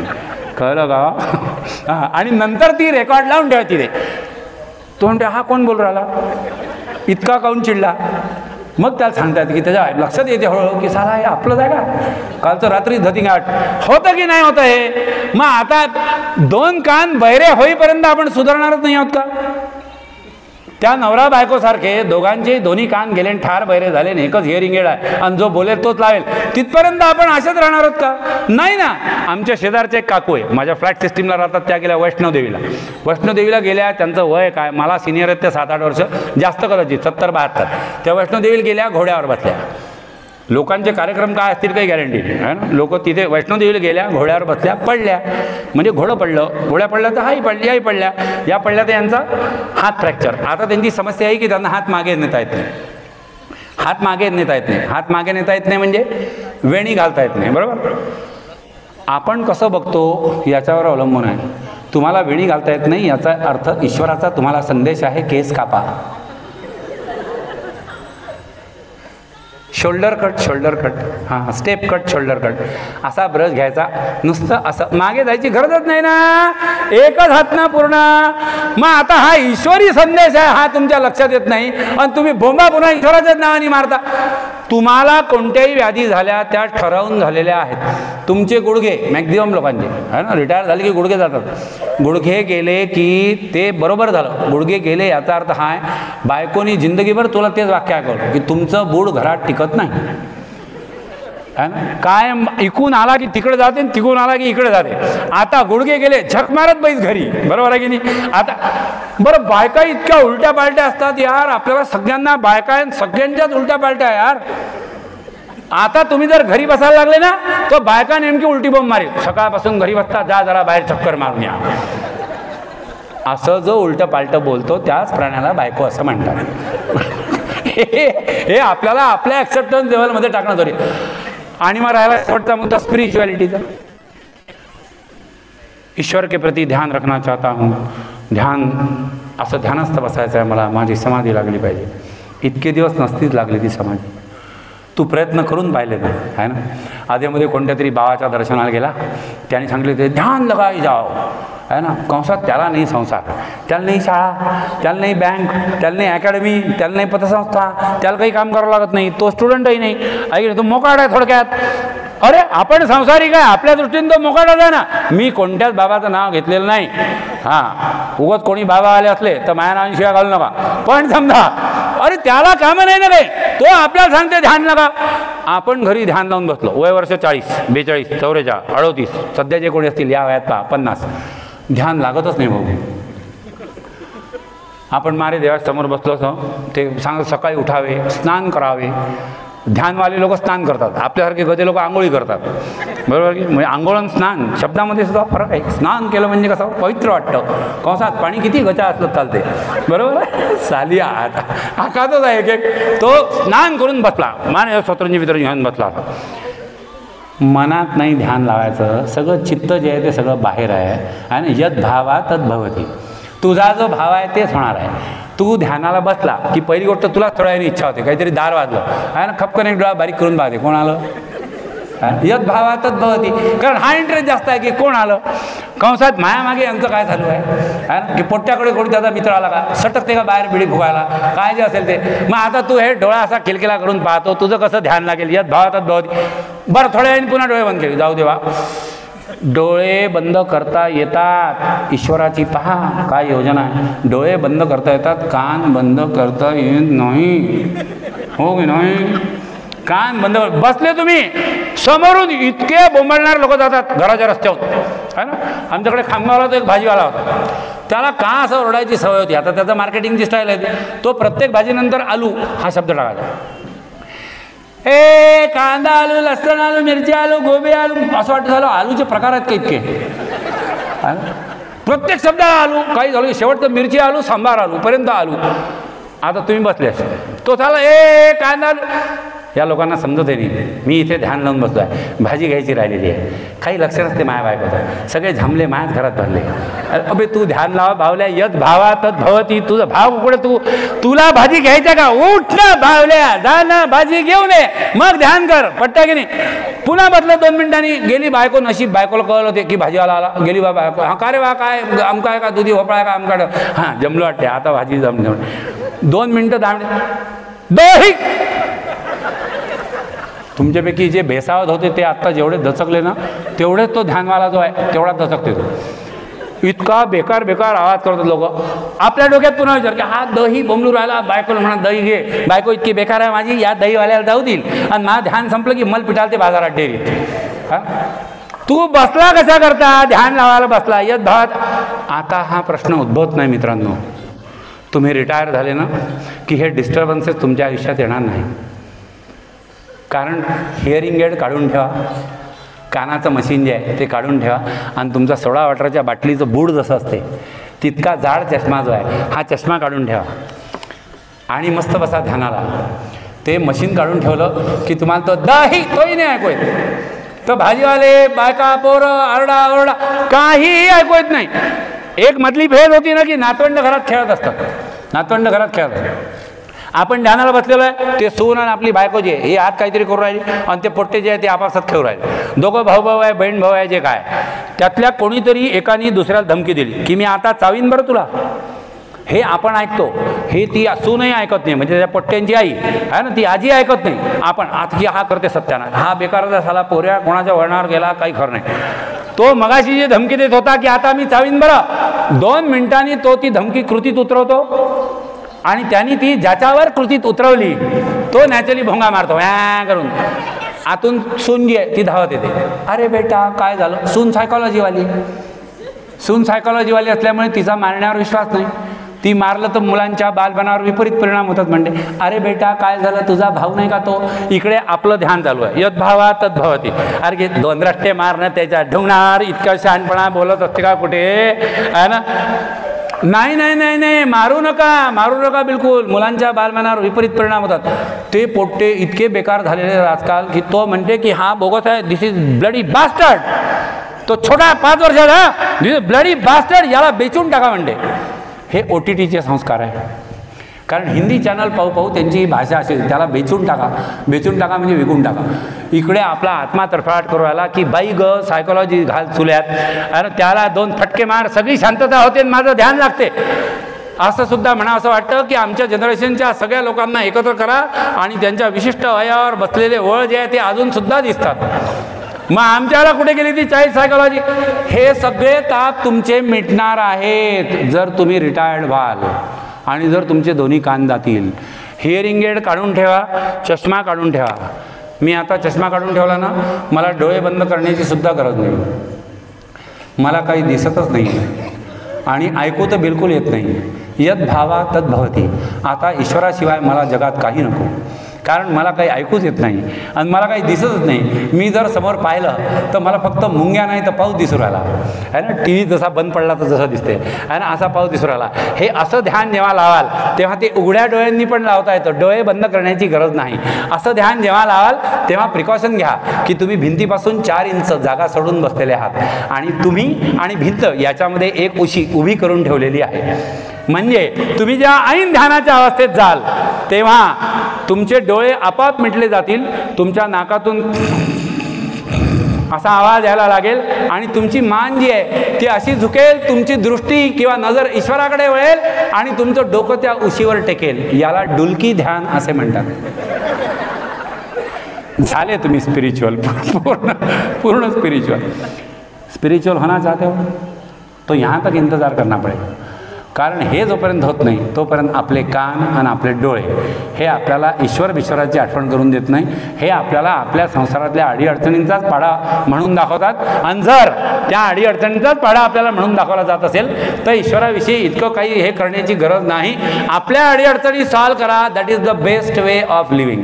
कळलं का? आणि नंतर ती रेकॉर्ड लावून ठेवायची. ते तो म्हणते, हा कोण बोल राहिला, इतका काऊन चिडला? मग त्याला सांगतात की त्याच्या लक्षात येते हळूहळू की साला हे आपलंच आहे का, कालचं रात्री धतिंग आठ होतं की नाही होतं हे. मग आता 2 कान बहिरे होईपर्यंत आपण सुधारणारच नाही आहोत का? त्या नवरा बायकोसारखे दोघांचे दोन्ही कान गेले, ठार बहिरे झाले, एकच हिअरिंग एड आहे, आणि जो बोलेल तोच लावेल, तिथपर्यंत आपण असेच राहणार आहोत का? नाही ना. आमच्या शेजारचे एक काकू आहे, माझ्या फ्लॅट सिस्टीमला राहतात, त्या गेल्या वैष्णोदेवीला. वैष्णोदेवीला गेल्या, त्यांचं वय काय, मला सिनियर आहेत ते 7-8 वर्ष, जास्त कदाचित 70-72. त्या वैष्णोदेवीला गेल्या, घोड्यावर बसल्या. लोकांचे कार्यक्रम काय असतील काही गॅरंटी आहे ना. लोक तिथे वैष्णोदेवीला गेल्या, घोड्यावर बसल्या, पडल्या, म्हणजे घोडं पडलं, घोड्या पडल्या तर हाही पडली, याही पडल्या, या पडल्या तर यांचा हात फ्रॅक्चर. आता त्यांची समस्या आहे की त्यांना हात मागे नेता येत नाही. हात मागे नेता येत नाही. हात मागे नेता येत नाही म्हणजे वेणी घालता येत नाही. बरोबर. आपण कसं बघतो याच्यावर अवलंबून आहे. तुम्हाला वेणी घालता येत नाही याचा अर्थ ईश्वराचा तुम्हाला संदेश आहे, केस कापा. शोल्डर कट, शोल्डर कट, हां, स्टेप कट, शोल्डर कट, असा ब्रश घ्यायचा. नुसतं असं मागे जायची गरजच नाही ना, एकच हात ना पूर्ण. मग आता हा ईश्वरी संदेश आहे, हा तुमच्या लक्षात येत नाही, आणि तुम्ही बोंबा पुन्हा ईश्वराच्याच नावाने मारता. तुम्हाला कोणत्याही व्याधी झाल्या त्या ठरवून झालेल्या आहेत. तुमचे गुडघे मॅक्झिमम लोकांचे आहे ना, रिटायर झाले की गुडघे जातात. गुडघे गेले की ते बरोबर झालं, गुडघे गेले याचा अर्थ हा आहे, बायकोनी जिंदगीभर तुला तेच वाक्य ऐकवलं की तुमचं बूड घरात टिकत नाही. है ना, काय इकून आला की तिकडे जाते, तिकून आला की इकडे जाते. आता गुडघे गेले, झक मारत बैस घरी. बरोबर आहे की नाही? आता बरं, बायका इतक्या उलट्या पालट्या असतात यार, आपल्याला सगळ्यांना बायका सगळ्यांच्याच उलट्या पालट्या यार. आता तुम्ही जर घरी बसायला लागले ना, तो बायका नेमकी उलटी बॉम्ब मारेल. सकाळपासून घरी बसता, जा जरा बाहेर चक्कर मारून या. असं जो उलटं पालटं बोलतो त्याच प्राण्याला बायको असं म्हणतात. हे आपल्याला आपल्या ॲक्सेप्टन्स लेवलमध्ये टाकणं तरी. आणि मग राहायला शेवटचा मुद्दा स्पिरिच्युअलिटीचा. ईश्वर के प्रति ध्यान रखना चाहता हूँ. ध्यान, असं ध्यानस्थ बसायचं आहे मला, माझी समाधी लागली पाहिजे. इतके दिवस नसतीच लागली ती समाधी. तू प्रयत्न करून पाहिले ना, आहे ना. आधीमध्ये कोणत्या तरी बाबाच्या दर्शनाला गेला, त्याने सांगितले ते ध्यान लगाई जाओ, है ना. कंसात त्याला नाही संसार, त्याला नाही शाळा, त्याला नाही बँक, त्याला नाही अकॅडमी, त्याला नाही पतसंस्था, त्याला काही काम करावं लागत नाही, तो स्टुडंटही नाही. ऐकले, तो मोकाट आहे थोडक्यात. अरे आपण संसारिक आहे, आपल्या दृष्टीने तो मोकाटच आहे ना. मी कोणत्याच बाबाचं नाव घेतलेलं नाही. हां, उगत कोणी बाबा आले असले तर माझ्या नावाने शिवाय घालू नका. पण समजा, अरे त्याला कामं नाही ना रे, तो आपल्याला सांगते ध्यान लागा. आपण घरी ध्यान लावून बसलो, वय वर्ष 40, 42, 44, 38, सध्या जे कोणी असतील या वयात 50, ध्यान लागतच नाही भाऊ. आपण मारे देवासमोर बसलो असं, ते सांग सकाळी उठावे, स्नान करावे. ध्यानवाले लोक स्नान करतात, आपल्यासारखे गजे लोक आंघोळी करतात. बरोबर की? म्हणजे आंघोळ आणि स्नान शब्दामध्ये सुद्धा फरक आहे. स्नान केलं म्हणजे कसं पवित्र वाटतं. कंसात पाणी किती गचा असलं चालते. बरोबर आहे. साली आकातच आहे एक. तो स्नान करून बसला, मान स्वतंत्र वितरण घेऊन बसला. मनात नाही ध्यान लावायचं, सगळं चित्त जे आहे ते सगळं बाहेर आहे. आणि यद भावा तद भवती. तुझा जो भाव आहे तेच होणार आहे. तू ध्यानाला बसला की पहिली गोष्ट तुला थोड्या वेळाने इच्छा होते, काहीतरी दार वाजलं आहे ना, खपकन एक डोळा बारीक करून पाहते, कोण आलं. यद भावातच भवती. कारण हा इंटरेस्ट जास्त आहे की कोण आलं कंसात मायामागे यांचं काय चालू आहे की पोट्ट्याकडे कोणी त्याचा मित्र आला का, सटकते का बाहेर बिडी फुगायला, काय जे असेल ते. मग आता तू हे डोळा असा किलकिला करून पाहतो, तुझं कसं ध्यान लागेल. यद भावातच भवती. बरं थोड्या वेळाने पुन्हा डोळे बंद केले, जाऊ देवा. डोळे बंद करता येतात. ईश्वराची पहा काय योजना आहे. डोळे बंद करता येतात, कान बंद करता येत नाही. हो की नाही. कान बंद बसले तुम्ही, समोरून इतके बोंबलणारे लोक जातात घराच्या रस्त्यावर है ना. आमच्याकडे खामगावला तो एक भाजीवाला होता, त्याला का असं ओरडायची सवय होती. आता त्याचं मार्केटिंगची स्टाईल आहे, तो प्रत्येक भाजीनंतर आलू हा शब्द टाकायचा. ए कांदा आलू, लसण आलू, मिरची आलू, गोबी आलू, असं वाटतं झालं आलूचे प्रकार आहेत का इतके. प्रत्येक शब्दाला आलू. काही झालं शेवटचं मिरची आलू, सांबार आलू पर्यंत आलू. आता तुम्ही बसले, तो झाला ए कांदा आलू. या लोकांना समजत नाही, मी इथे ध्यान लावून बसलो आहे, भाजी घ्यायची राहिलेली आहे. काही लक्ष नसते माया बायकोचं, सगळे झांबले मायाच घरात भरले. अबे तू ध्यान लावा बावल्या. यद भावातच भवती. तुझं भाव कुठे, तुला भाजी घ्यायच्या का, उठ ना बावल्या, जा ना भाजी घेऊन ये, मग ध्यान कर. पट्ट्या की नाही. पुन्हा बसलं 2 मिनिटांनी, गेली बायको. नशीब बायकोला कळलं होते की भाजीवाला आला. गेली बा बायको. हा का रे वा, काय आमका आहे का, दुधी भोपळा आहे का, आमकाड. हां जमलं वाटते, आता भाजी जमली. 2 मिनटं 10 मिनिट दही. तुमच्यापैकी जे भेसावत होते ते आत्ता जेवढे दचकले ना, तेवढेच तो ध्यानवाला जो आहे तेवढा दचकते तो. इतका बेकार बेकार आवाज करतात लोक. आपल्या डोक्यात पुन्हा विचार की हा दही बोंबलू राहिला, बायकोला म्हणा दही घे, बायको इतकी बेकार आहे माझी, या दहीवाल्याला जाऊ देईल आणि माझं ध्यान संपलं की मल पिटाल ते बाजारात डेरीत. हां तू बसला कसा करता, ध्यान लावायला बसला यद भावात. आता हा प्रश्न उद्भवत नाही मित्रांनो. तुम्ही रिटायर झाले ना की हे डिस्टर्बन्सेस तुमच्या आयुष्यात येणार नाही. कारण हिअरिंग एड काढून ठेवा, कानाचं मशीन जे आहे ते काढून ठेवा आणि तुमचा सोडा वॉटरच्या बाटलीचं बूड जसं असते तितका जाड चष्मा जो आहे हा चष्मा काढून ठेवा आणि मस्त बसा ध्यानाला. ते मशीन काढून ठेवलं की तुम्हाला तो दही तोही नाही ऐकू येत. तर भाजीवाले, बायका, पोरं, आरडा ओरडा काहीही ऐकू येत नाही. एक मधली भेद होती ना की नातवंड घरात खेळत असतात, नातवंड घरात खेळत असतात. आपण ध्यानाला बसलेलो आहे, ते सून आणि आपली बायको जे हे हात काहीतरी करू राहिली आणि ते पोट्टे जे आहे ते आपापसात खेळू राहिले. दोघं भाऊ भाऊ आहे, बहीण भाऊ आहे, जे काय त्यातल्या कोणीतरी एकाने दुसऱ्याला धमकी दिली की मी आता चावीन बरं तुला. हे आपण ऐकतो, हे ती सूनही ऐकत नाही. म्हणजे त्या पोट्ट्यांची आई आहे ना, ती आजी ऐकत नाही. आपण आता की हा करते सत्यानाश, हा बेकाराचा झाला, पोऱ्या कोणाच्या वळणावर गेला, काही खरं नाही. तो मगाशी जे धमकी देत होता की आता मी चावीन बरं, 2 मिनिटांनी तो ती धमकी कृतीत उतरवतो आणि त्यांनी ती ज्याच्यावर कृतीत उतरवली तो नॅचरली भोंगा मारतो व्या करून. आतून सून जी आहे ती धावत येते. अरे बेटा काय झालं. सून सायकॉलॉजीवाली, सून सायकॉलॉजीवाली असल्यामुळे तिचा मारण्यावर विश्वास नाही. ती मारलं तर मुलांच्या बालपणावर विपरीत परिणाम होतात. म्हणते अरे बेटा काय झालं, तुझा भाऊ नाही का तो. इकडे आपलं ध्यान चालू आहे, यद भावा तद भवती. अरे 2 रट्टे मारणं त्याच्या ढुंगणार इतका शहाणपणा बोलत असते का कुठे आहे ना. नाही नाही नाही नाही, मारू नका बिलकुल, मुलांच्या बालमनावर विपरीत परिणाम होतात. ते पोट्टे इतके बेकार झालेले आजकाल की तो म्हणते की हा बोगस आहे, दिस इज ब्लडी बास्टर्ड. तो छोटा 5 वर्षाचा, दिस इज ब्लडी बास्टर्ड, याला बेचून टाका म्हणते. हे OTTचे संस्कार आहे. कारण हिंदी चॅनल पाहू त्यांची भाषा अशी, त्याला बेचून टाका म्हणजे विकून टाका. इकडे आपला आत्मा तरफडाट करू आला की बाई ग सायकोलॉजी घाल चुल्यात आणि त्याला 2 फटके मार, सगळी शांतता होते, माझं ध्यान लागते. असं सुद्धा म्हणा असं वाटतं की आमच्या जनरेशनच्या सगळ्या लोकांना एकत्र करा आणि त्यांच्या विशिष्ट वयावर बसलेले वळ जे आहे ते अजून सुद्धा दिसतात. मग आमच्याला कुठे गेली ती चाइल्ड सायकोलॉजी. हे सगळे ताप तुमचे मिटणार आहेत जर तुम्ही रिटायर्ड व्हाल आणि जर तुमचे दोन्ही कान जातील. हिअरिंग एड काढून ठेवा, चष्मा काढून ठेवा. मी आता चष्मा काढून ठेवला ना, मला डोळे बंद करण्याची सुद्धा गरज नाही. मला काही दिसतच नाही आणि ऐकू तर बिलकुल येत नाही. यद भावा तद भवती. आता ईश्वराशिवाय मला जगात काही नको. कारण मला काही ऐकूच येत नाही आणि मला काही दिसतच नाही. मी जर समोर पाहिलं तर मला फक्त मुंग्या नाही तर पाऊस दिसू राहिला आहे ना. TV जसा बंद पडला तर जसं दिसते आहे ना, असा पाऊस दिसू राहिला. हे असं ध्यान जेव्हा लावाल तेव्हा ते उघड्या डोळ्यांनी पण लावता येतं, डोळे बंद करण्याची गरज नाही. असं ध्यान जेव्हा लावाल तेव्हा प्रिकॉशन घ्या की तुम्ही भिंतीपासून 4 इंच जागा सोडून बसलेले आहात आणि तुम्ही आणि भिंत याच्यामध्ये एक उशी उभी करून ठेवलेली आहे. म्हणजे तुम्ही जेव्हा ऐन ध्यानाच्या अवस्थेत जाल तेव्हा तुमचे डोळे आपोआप मिटले जातील. तुमच्या नाकातून असा आवाज यायला लागेल आणि तुमची मान जी आहे ती अशी झुकेल, तुमची दृष्टी किंवा नजर ईश्वराकडे वळेल आणि तुमचं डोकं त्या उशीवर टेकेल. याला डुलकी ध्यान असे म्हणतात. झाले तुम्ही स्पिरिच्युअल, पूर्ण स्पिरिच्युअल होना चाहते हो तो यहाँ तक इंतजार करना पडेगा. कारण हे जोपर्यंत होत नाही तोपर्यंत आपले कान आणि आपले डोळे हे आपल्याला ईश्वराची आठवण करून देत नाही. हे आपल्याला आपल्या संसारातल्या अडीअडचणींचाच पाडा म्हणून दाखवतात. आणि जर त्या अडीअडचणींचाच पाडा आपल्याला म्हणून दाखवला जात असेल तर ईश्वराविषयी इतकं काही हे करण्याची गरज नाही. आपल्या अडीअडचणी सॉल्व करा. That is the best way of living.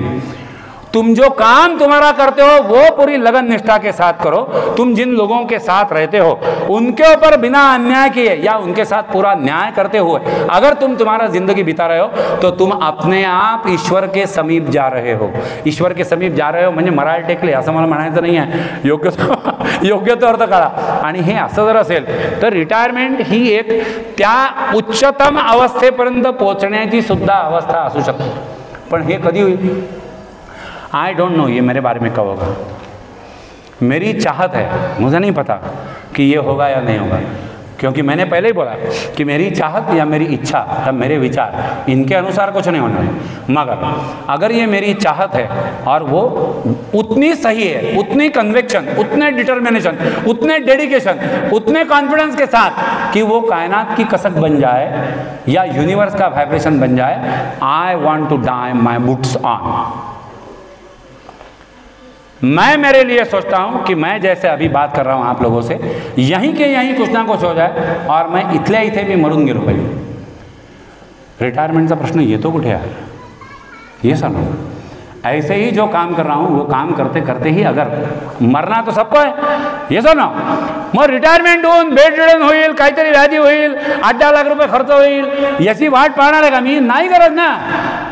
तुम जो काम तुम्हारा करते हो वो पूरी लगन निष्ठा के साथ करो. तुम जिन लोगों के साथ रहते हो उनके ऊपर बिना अन्याय किए या उनके साथ पूरा न्याय करते हुए अगर तुम तुम्हारा जिंदगी बिता रहे हो तो तुम अपने आप ईश्वर के समीप जा रहे हो. ईश्वर के समीप जा रहे हो म्हणजे मराल टेकले असं मला म्हणायचं नाही आहे. योग्य तो अर्थ काढा. आणि हे असं जर असेल तर रिटायरमेंट ही एक त्या उच्चतम अवस्थेपर्यंत पोहोचण्याची सुद्धा अवस्था असू शकते. पण हे कधी होईल? आई डोंट नो ये मेरे बारे में कब होगा. मेरी चाहत है, मुझे नहीं पता कि ये होगा या नहीं होगा, क्योंकि मैंने पहले ही बोला कि मेरी चाहत या मेरी इच्छा या मेरे विचार इनके अनुसार कुछ नहीं होना है. मगर अगर ये मेरी चाहत है और वो उतनी सही है, उतनी कन्विक्शन, उतने डिटर्मिनेशन, उतने डेडिकेशन, उतने कॉन्फिडेंस के साथ कि वो कायनात की कसक बन जाए या यूनिवर्स का वाइब्रेशन बन जाए, आई वॉन्ट टू डाई माई बूट्स ऑन. मैं मेरे लिए सोचता हूं कि मैं जैसे अभी बात कर रहा हूं आप लोगों से, यहीं के यहीं कुछ ना कुछ हो जाए और मैं इथल्या इथे मी मरून गेलो पाहिजे. रिटायरमेंटचा प्रश्न येतो कुठे यार? ये सांगो. ऐसे ही जो काम कर रहा हूं वो काम करते करते ही अगर मरना तो सबको है, ये सुनो. मग रिटायरमेंट होऊन बेड रिडन होईल, काहीतरी व्याधी होईल, 8-10 लाख रुपये खर्च होईल, याची वाट पाहणार आहे का मी? नाही करत ना.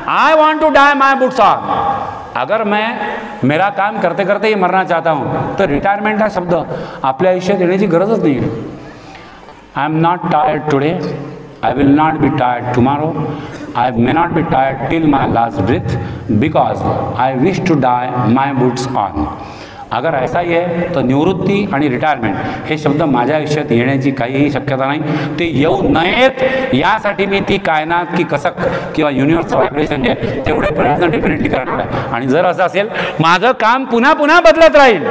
I want to die my boots on. अगर मैं मेरा काम करते करते ही मरना चाहता हूँ तो रिटायरमेंट हा शब्द आपल्या आयुष्यात येण्याची गरजच नाही आहे. I am not tired today, I will not be tired tomorrow, I may not be tired till my last breath because I wish to die my boots on. अगर ऐसा ही आहे तर निवृत्ती आणि रिटायरमेंट हे शब्द माझ्या आयुष्यात येण्याची काहीही शक्यता नाही. ते येऊ नयेत यासाठी मी ती कायनात की कसक किंवा युनिव्हर्स व्हायब्रेशन तेवढे प्रयत्न डेफिनेटली करणार आहे. आणि जर असं असेल माझं काम पुन्हा पुन्हा बदलत राहील.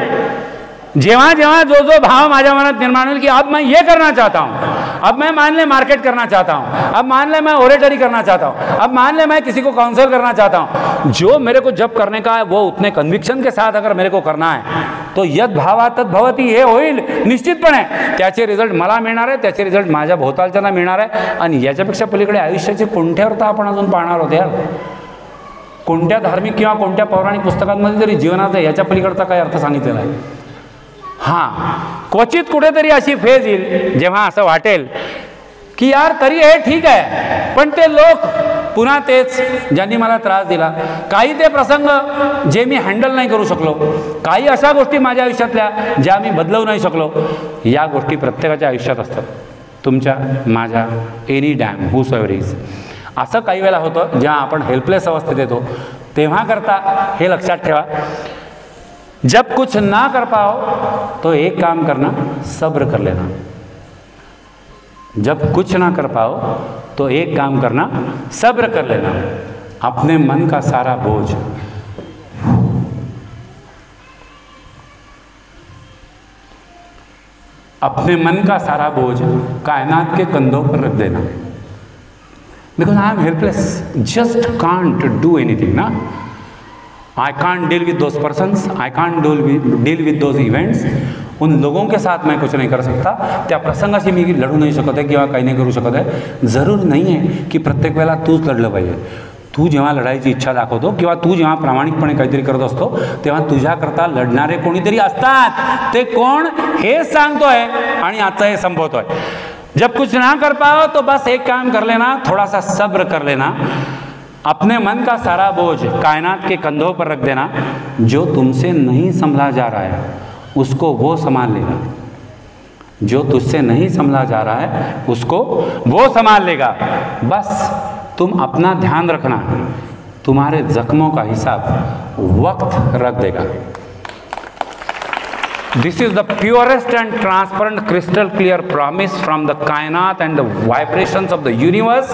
जेव्हा जेव्हा जो जो भाव माझ्या मनात निर्माण होईल की अब मैं ये करना चाहता हूँ, अब मैं मान ले मार्केट करना चाहता हूँ, अब मान ले मैं ओरेटरी करना चाहता हूँ, अब मान ले मैं किसी को काउंसिल करना चाहता हूँ, जो मेरे को जब करने का है वो उतने कन्विक्शन के साथ अगर मेरे को करना है तो यद भावा तद भवती हे होईल निश्चितपणे. त्याचे रिझल्ट मला मिळणार आहे, त्याचे रिझल्ट माझ्या भोवतालच्यांना मिळणार आहे. आणि याच्यापेक्षा पलीकडे आयुष्याचे कोणते अर्थ आपण अजून पाहणार होते यार? कोणत्या धार्मिक किंवा कोणत्या पौराणिक पुस्तकांमध्ये तरी जीवनाचा याच्या पलीकडचा काय अर्थ सांगितलेला आहे? हां, क्वचित कुठेतरी अशी फेज येईल जेव्हा असं वाटेल की यार तरी हे ठीक आहे, पण ते लोक पुन्हा तेच ज्यांनी मला त्रास दिला, काही ते प्रसंग जे मी हँडल नाही करू शकलो, काही अशा गोष्टी माझ्या आयुष्यातल्या ज्या मी बदलवू नाही शकलो, या गोष्टी प्रत्येकाच्या आयुष्यात असतात. तुमच्या, माझ्या, any dam who sour is. असं काही वेळेला होतं जेव्हा आपण हेल्पलेस अवस्थेत येतो. तेव्हा करता हे लक्षात ठेवा, जब कुछ ना कर पाओ तो एक काम करना, सब्र कर लेना. जब कुछ ना कर पाओ तो एक काम करना, सब्र कर लेना. अपने मन का सारा बोझ अपने मन का सारा बोझ कायनात के कंधों पर रख देना. Because I am helpless, just can't do anything ना. I can't deal with those persons, I can't deal with those events. उन लोगों के साथ मैं कुछ नहीं कर सकता. त्या प्रसंगाशी मी लढू नाही शकत आहे किंवा काही नाही करू शकत आहे. जरूर नाही आहे की प्रत्येक वेळेला तूच लढलं पाहिजे. तू जेव्हा लढायची इच्छा दाखवतो किंवा तू जेव्हा प्रामाणिकपणे काहीतरी करत असतो तेव्हा तुझ्याकरता लढणारे कोणीतरी असतात. ते कोण हे सांगतोय आणि आजचं हे संपवतोय. जब कुछ ना कर पाओ तो बस एक काम कर लेना, थोड़ा सा सब्र कर लेना. अपने मन का सारा बोझ कायनात के कंधों पर रख देना. जो तुमसे नहीं संभला जा रहा है उसको वो संभाल लेगा. जो तुझसे नहीं संभला जा रहा है उसको वो संभाल लेगा. बस तुम अपना ध्यान रखना, तुम्हारे जख्मों का हिसाब वक्त रख देगा. This is the purest and transparent crystal clear promise from the kainat and the vibrations of the universe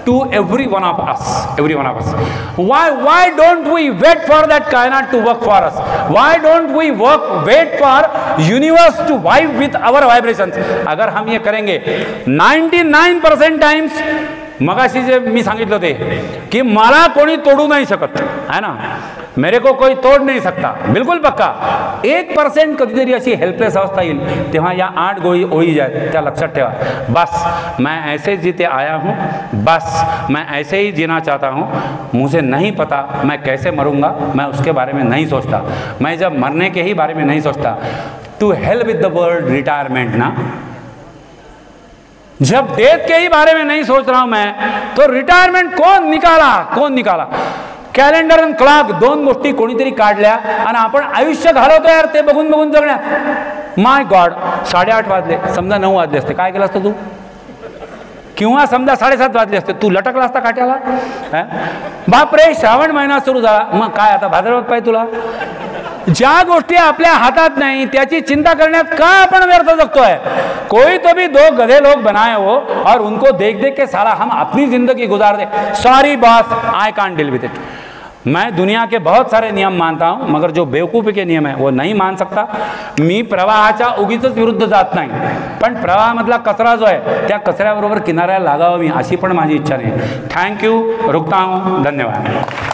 to every one of us. Every one of us. Why don't we wait for that kainat to work for us? Why don't we wait for universe to vibe with our vibrations? अगर हम ये करेंगे 99% times, मगाशी जे मी सांगितलं ते की मला कोणी तोडू नाही शकत है ना, मेरे को कोई तोड़ नहीं सकता, बिल्कुल पक्का. 1% कधीतरी अशी हेल्पलेस अवस्था येईल तेव्हा या 8 गोळी ओळी जाए त्या लक्षात ठेवा. बस मैं ऐसे जीते आया हूँ, बस मैं ऐसे ही जीना चाहता हूँ, मुझे नहीं पता मैं कैसे मरूंगा, मैं उसके बारे में नहीं सोचता, मैं जब मरने के ही बारे में नहीं सोचता. To hell with the word retirement ना, जब डेथ के ही बारे में नहीं सोच रहा हूं मैं, तो रिटायरमेंट कोण निकाला. कॅलेंडर आणि क्लॉक दोन गोष्टी कोणीतरी काढल्या आणि आपण आयुष्य घालवतो यार ते बघून जगण्यात. माय गॉड, 8:30 वाजले, समजा 9 वाजले असते, काय केलं असतं तू? किंवा समजा 7:30 वाजले असते, तू लटकला असता काट्याला? बापरे, श्रावण महिना सुरू झाला, मग काय आता भाद्रपद पाय तुला? ज्या गोष्टी आपल्या हातात नाही त्याची चिंता करण्यात का आपण व्यर्थ जगतोय? कोई तो भी 2 गधे लोग बनाए हो और उनको देख के साला हम अपनी जिंदगी गुजार दे. Sorry boss, I can't deal with it. मैं दुनिया के बहुत सारे नियम मानता हूं, मगर जो बेवकूफी के नियम है वो नहीं मान सकता. मी प्रवाहाच्या उगीच विरुद्ध जात नाही, पण प्रवाहामधला कचरा जो आहे त्या कचऱ्याबरोबर किनाऱ्याला लागावं मी, अशी पण माझी इच्छा नाही. थँक्यू, रुकता हूं, धन्यवाद.